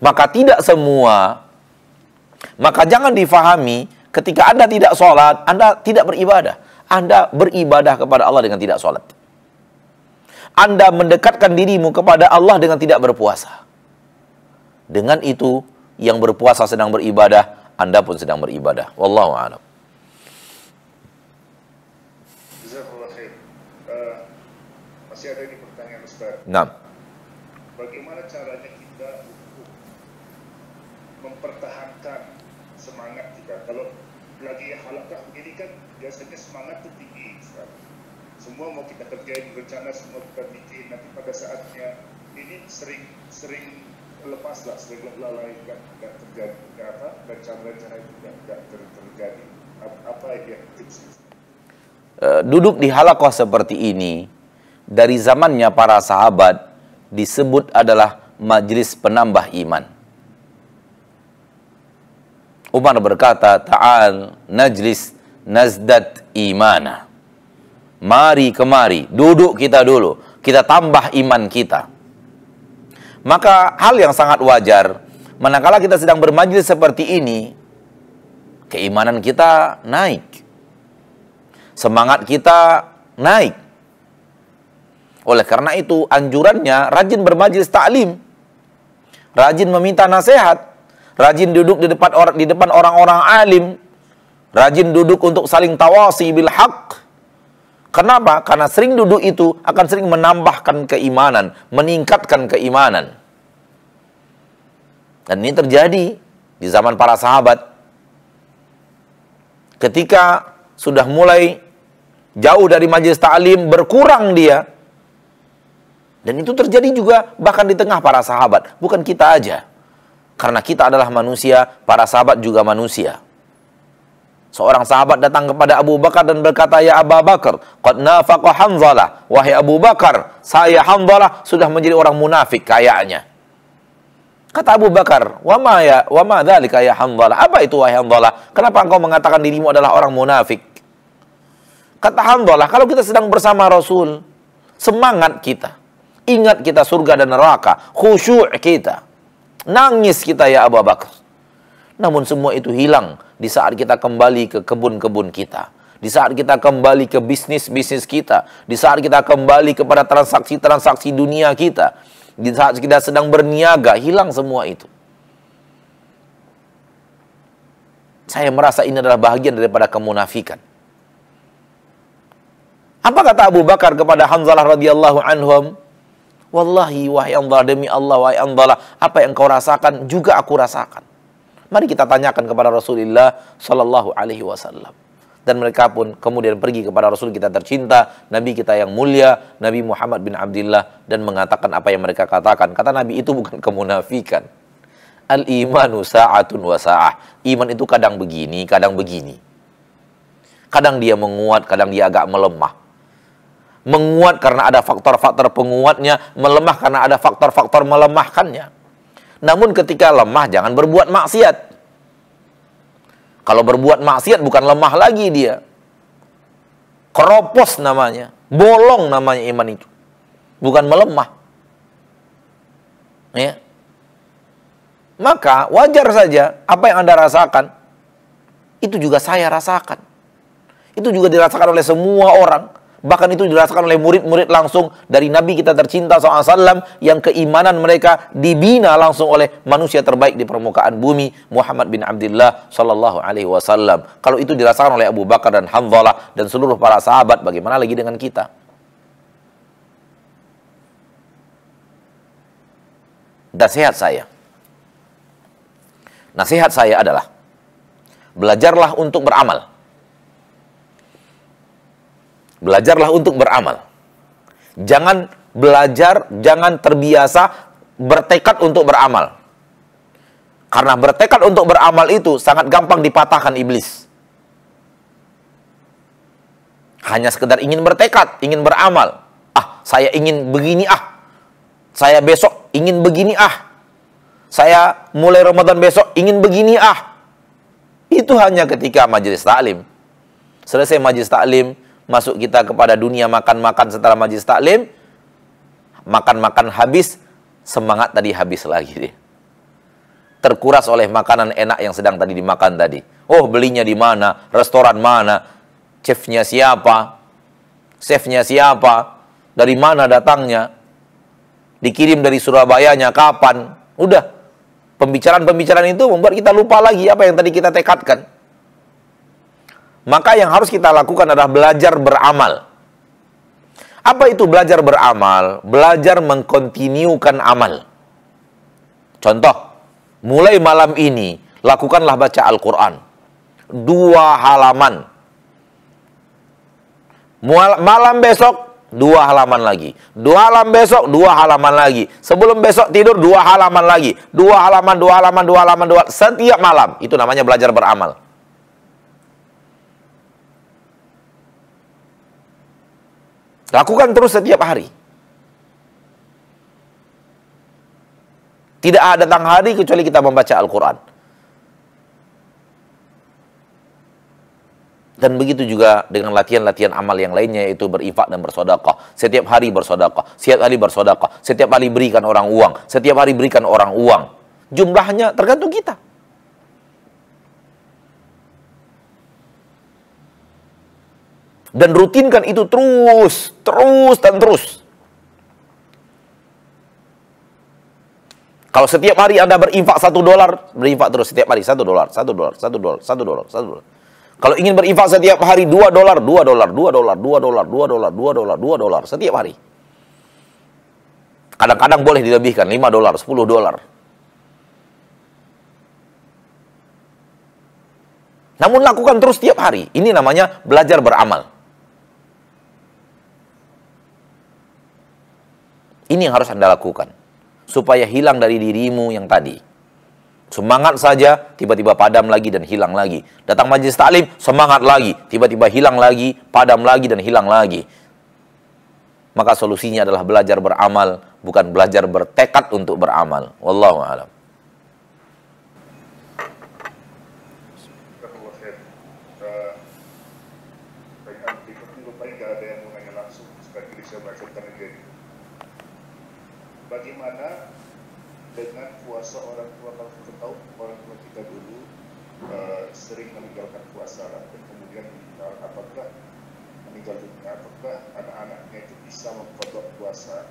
Maka tidak semua, maka jangan difahami ketika Anda tidak sholat, Anda tidak beribadah. Anda beribadah kepada Allah dengan tidak sholat. Anda mendekatkan dirimu kepada Allah dengan tidak berpuasa. Dengan itu, yang berpuasa sedang beribadah, Anda pun sedang beribadah. Wallahu a'lam. Masih ada ini pertanyaan Ustaz. Nah. Bagaimana caranya kita untuk mempertahankan semangat kita? Kalau lagi halakah begini kan biasanya semangat itu tinggi, Ustaz. Semua mau kita kerjain, rencana semua kita bikin, nanti pada saatnya ini sering lepaslah, sering lalai, nggak terjadi, rencana-rencana itu nggak terjadi. Apa yang tipsnya? Duduk di halaqah seperti ini dari zamannya para sahabat disebut adalah majlis penambah iman. Umar berkata, "Ta'al najlis nazdat imana." Mari kemari, duduk kita dulu, kita tambah iman kita. Maka hal yang sangat wajar, manakala kita sedang bermajlis seperti ini, keimanan kita naik. Semangat kita naik. Oleh karena itu, anjurannya rajin bermajlis ta'lim. Rajin meminta nasihat. Rajin duduk di depan orang-orang alim. Rajin duduk untuk saling tawasi bil haq. Kenapa? Karena sering duduk itu akan sering menambahkan keimanan, meningkatkan keimanan. Dan ini terjadi di zaman para sahabat. Ketika sudah mulai jauh dari majlis ta'lim, berkurang dia. Dan itu terjadi juga bahkan di tengah para sahabat. Bukan kita aja. Karena kita adalah manusia, para sahabat juga manusia. Seorang sahabat datang kepada Abu Bakar dan berkata, "Ya Abu Bakar, qad nafaqa Hanzalah." Wahai Abu Bakar, saya Hanzalah sudah menjadi orang munafik kayaknya. Kata Abu Bakar, "Wa ma dzalika ya Hanzalah?" Apa itu wahai Hanzalah? Kenapa engkau mengatakan dirimu adalah orang munafik? Kata Hanzalah, kalau kita sedang bersama Rasul, semangat kita. Ingat kita surga dan neraka, khusyuk kita. Nangis kita ya Abu Bakar. Namun semua itu hilang di saat kita kembali ke kebun-kebun kita. Di saat kita kembali ke bisnis-bisnis kita. Di saat kita kembali kepada transaksi-transaksi dunia kita. Di saat kita sedang berniaga, hilang semua itu. Saya merasa ini adalah bahagian daripada kemunafikan. Apa kata Abu Bakar kepada Hanzalah radhiyallahu anhum? Wallahi wahai Hanzalah, demi Allah wahai Hanzalah, apa yang kau rasakan juga aku rasakan. Mari kita tanyakan kepada Rasulullah sallallahu alaihi wasallam. Dan mereka pun kemudian pergi kepada Rasul kita tercinta, Nabi kita yang mulia, Nabi Muhammad bin Abdullah, dan mengatakan apa yang mereka katakan. Kata Nabi, itu bukan kemunafikan. Al-imanu sa'atun wa sa'ah. Iman itu kadang begini, kadang begini. Kadang dia menguat, kadang dia agak melemah. Menguat karena ada faktor-faktor penguatnya, melemah karena ada faktor-faktor melemahkannya. Namun ketika lemah, jangan berbuat maksiat. Kalau berbuat maksiat bukan lemah lagi dia. Keropos namanya. Bolong namanya iman itu. Bukan melemah. Ya. Maka wajar saja apa yang Anda rasakan, itu juga saya rasakan. Itu juga dirasakan oleh semua orang. Bahkan itu dirasakan oleh murid-murid langsung dari Nabi kita tercinta SAW, yang keimanan mereka dibina langsung oleh manusia terbaik di permukaan bumi, Muhammad bin Abdullah sallallahu alaihi wasallam. Kalau itu dirasakan oleh Abu Bakar dan Hanzalah dan seluruh para sahabat, bagaimana lagi dengan kita? Nasihat saya adalah belajarlah untuk beramal. Belajarlah untuk beramal. Jangan belajar, jangan terbiasa bertekad untuk beramal. Karena bertekad untuk beramal itu sangat gampang dipatahkan iblis. Hanya sekedar ingin bertekad, ingin beramal. Saya ingin begini Saya besok ingin begini Saya mulai Ramadan besok ingin begini Itu hanya ketika majelis taklim. Selesai majelis taklim, masuk kita kepada dunia makan-makan setelah majelis taklim. Makan-makan habis, semangat tadi habis lagi dia. Terkuras oleh makanan enak yang sedang tadi dimakan tadi. Oh, belinya di mana? Restoran mana? Chefnya siapa? Chefnya siapa? Dari mana datangnya? Dikirim dari Surabayanya kapan? Udah. Pembicaraan-pembicaraan itu membuat kita lupa lagi apa yang tadi kita tekadkan. Maka yang harus kita lakukan adalah belajar beramal. Apa itu belajar beramal? Belajar mengkontinukan amal. Contoh, mulai malam ini, lakukanlah baca Al-Quran. 2 halaman. Malam besok, 2 halaman lagi. 2 halaman besok, 2 halaman lagi. Sebelum besok tidur, 2 halaman lagi. 2 halaman, 2 halaman, 2 halaman, 2 setiap malam. Itu namanya belajar beramal. Lakukan terus setiap hari. Tidak ada datang hari kecuali kita membaca Al-Quran. Dan begitu juga dengan latihan-latihan amal yang lainnya, yaitu berinfak dan bersedekah. Setiap hari bersedekah, setiap hari bersedekah, setiap hari berikan orang uang, setiap hari berikan orang uang. Jumlahnya tergantung kita. Dan rutinkan itu terus. Kalau setiap hari Anda berinfak $1, berinfak terus setiap hari $1. Kalau ingin berinfak setiap hari $2 setiap hari. Kadang-kadang boleh dilebihkan $5, $10. Namun lakukan terus setiap hari. Ini namanya belajar beramal. Ini yang harus Anda lakukan. Supaya hilang dari dirimu yang tadi. Semangat saja, tiba-tiba padam lagi dan hilang lagi. Datang majelis taklim, semangat lagi. Tiba-tiba hilang lagi, padam lagi dan hilang lagi. Maka solusinya adalah belajar beramal, bukan belajar bertekad untuk beramal. Wallahu a'lam. Bagaimana dengan puasa orang tua. Kalau kita tahu orang tua kita dulu sering meninggalkan puasa dan kemudian meninggal, apakah meninggal dunia, apakah anak-anaknya itu bisa mengkodok puasa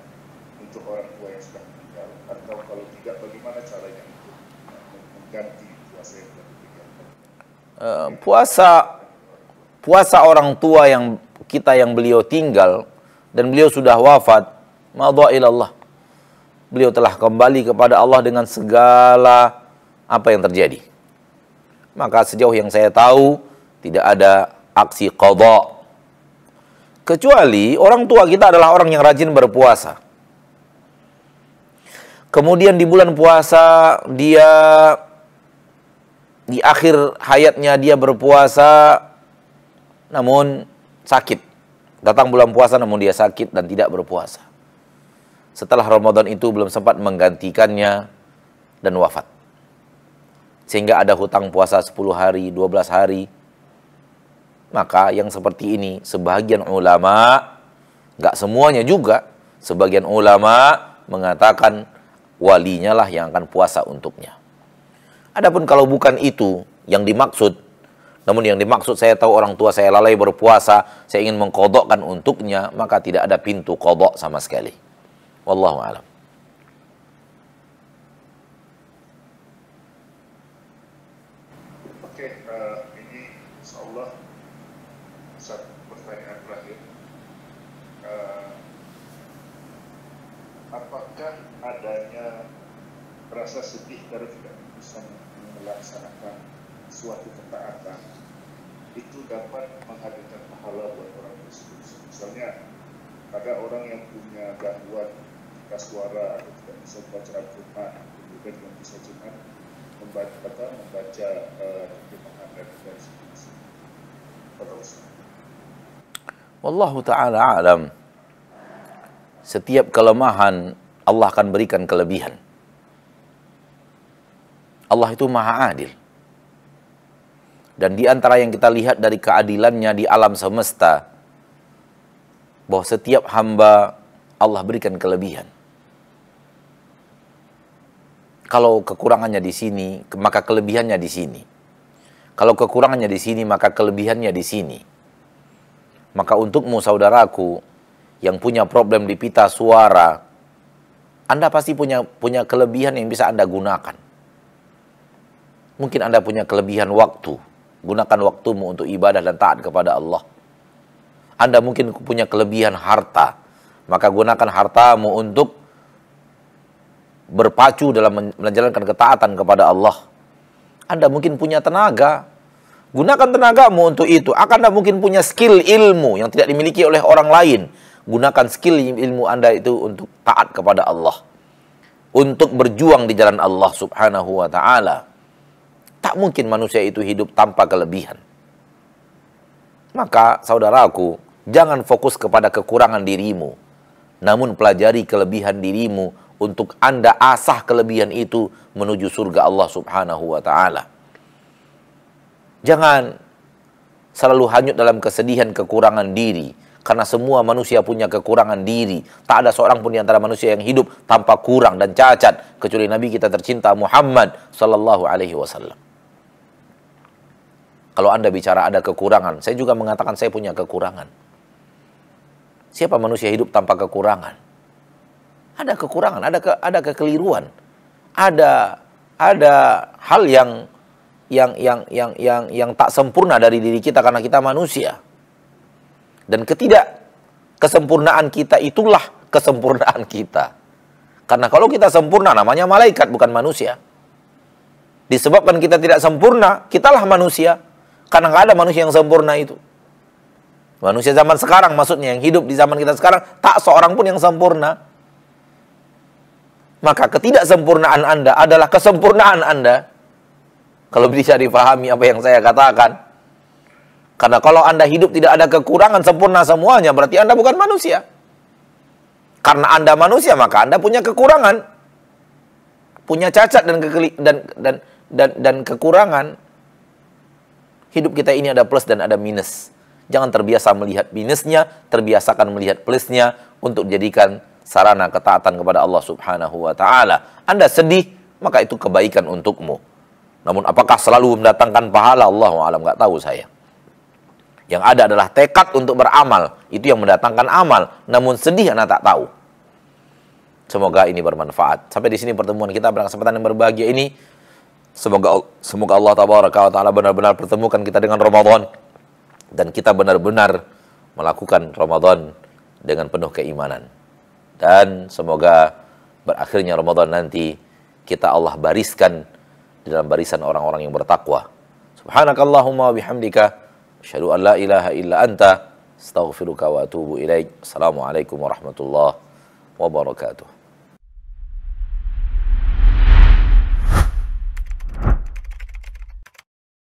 untuk orang tua yang sudah meninggal, atau kalau tidak bagaimana caranya untuk mengganti puasa yang sudah meninggalkan? Puasa orang tua yang beliau tinggal dan beliau sudah wafat, madha ilallah. Beliau telah kembali kepada Allah dengan segala apa yang terjadi. Maka sejauh yang saya tahu tidak ada aksi qadha. Kecuali orang tua kita adalah orang yang rajin berpuasa. Kemudian di bulan puasa dia di akhir hayatnya dia berpuasa namun sakit. Datang bulan puasa namun dia sakit dan tidak berpuasa. Setelah Ramadan itu belum sempat menggantikannya dan wafat. Sehingga ada hutang puasa 10 hari, 12 hari. Maka yang seperti ini sebagian ulama, nggak semuanya juga, sebagian ulama mengatakan walinya lah yang akan puasa untuknya. Adapun kalau bukan itu yang dimaksud, namun yang dimaksud saya tahu orang tua saya lalai berpuasa, saya ingin mengqadhakan untuknya, maka tidak ada pintu qadha sama sekali. Wallahu a'lam. Oke, ini insyaallah satu pertanyaan terakhir. Apakah adanya rasa sedih kalau tidak bisa melaksanakan suatu ketaatan itu dapat menghadirkan pahala buat orang tersebut? Misalnya ada orang yang punya gangguan ketika suara atau tidak bisa membaca Al-Quran, kemudian yang bisa cuma membaca terjemahan dan sebagainya. Wallahu ta'ala alam. Setiap kelemahan Allah akan berikan kelebihan. Allah itu maha adil. Dan di antara yang kita lihat dari keadilannya di alam semesta, bahwa setiap hamba Allah berikan kelebihan. Kalau kekurangannya di sini, maka kelebihannya di sini. Kalau kekurangannya di sini, maka kelebihannya di sini. Maka untukmu saudaraku yang punya problem di pita suara, Anda pasti punya kelebihan yang bisa Anda gunakan. Mungkin Anda punya kelebihan waktu. Gunakan waktumu untuk ibadah dan taat kepada Allah. Anda mungkin punya kelebihan harta. Maka gunakan hartamu untuk berpacu dalam menjalankan ketaatan kepada Allah. Anda mungkin punya tenaga. Gunakan tenagamu untuk itu. Anda mungkin punya skill ilmu yang tidak dimiliki oleh orang lain. Gunakan skill ilmu Anda itu untuk taat kepada Allah. Untuk berjuang di jalan Allah subhanahu wa ta'ala. Tak mungkin manusia itu hidup tanpa kelebihan. Maka saudaraku, jangan fokus kepada kekurangan dirimu. Namun pelajari kelebihan dirimu untuk Anda asah kelebihan itu menuju surga Allah subhanahu wa ta'ala. Jangan selalu hanyut dalam kesedihan kekurangan diri. Karena semua manusia punya kekurangan diri. Tak ada seorang pun di antara manusia yang hidup tanpa kurang dan cacat. Kecuali Nabi kita tercinta Muhammad sallallahu alaihi wasallam. Kalau Anda bicara ada kekurangan, saya juga mengatakan saya punya kekurangan. Siapa manusia hidup tanpa kekurangan? Ada kekurangan, ada kekeliruan. Ada hal yang tak sempurna dari diri kita karena kita manusia. Dan kesempurnaan kita itulah kesempurnaan kita. Karena kalau kita sempurna namanya malaikat bukan manusia. Disebabkan kita tidak sempurna, kitalah manusia. Karena nggak ada manusia yang sempurna itu. Manusia zaman sekarang maksudnya yang hidup di zaman kita sekarang tak seorang pun yang sempurna. Maka ketidaksempurnaan Anda adalah kesempurnaan Anda. Kalau bisa dipahami apa yang saya katakan. Karena kalau Anda hidup tidak ada kekurangan, sempurna semuanya, berarti Anda bukan manusia. Karena Anda manusia, maka Anda punya kekurangan. Punya cacat dan kekurangan. Hidup kita ini ada plus dan ada minus. Jangan terbiasa melihat minusnya, terbiasakan melihat plusnya untuk dijadikan sarana ketaatan kepada Allah Subhanahu wa taala. Anda sedih, maka itu kebaikan untukmu. Namun apakah selalu mendatangkan pahala? Allahu a'lam, enggak tahu saya. Yang ada adalah tekad untuk beramal, itu yang mendatangkan amal. Namun sedih Anda tak tahu. Semoga ini bermanfaat. Sampai di sini pertemuan kita pada kesempatan yang berbahagia ini. Semoga Allah tabaraka wa taala benar-benar pertemukan kita dengan Ramadan, dan kita benar-benar melakukan Ramadan dengan penuh keimanan. Dan semoga berakhirnya Ramadan nanti kita Allah bariskan di dalam barisan orang-orang yang bertakwa. Subhanakallahumma wa bihamdika asyhadu an la ilaha illa anta astaghfiruka wa atubu ilaik. Assalamualaikum warahmatullahi wabarakatuh.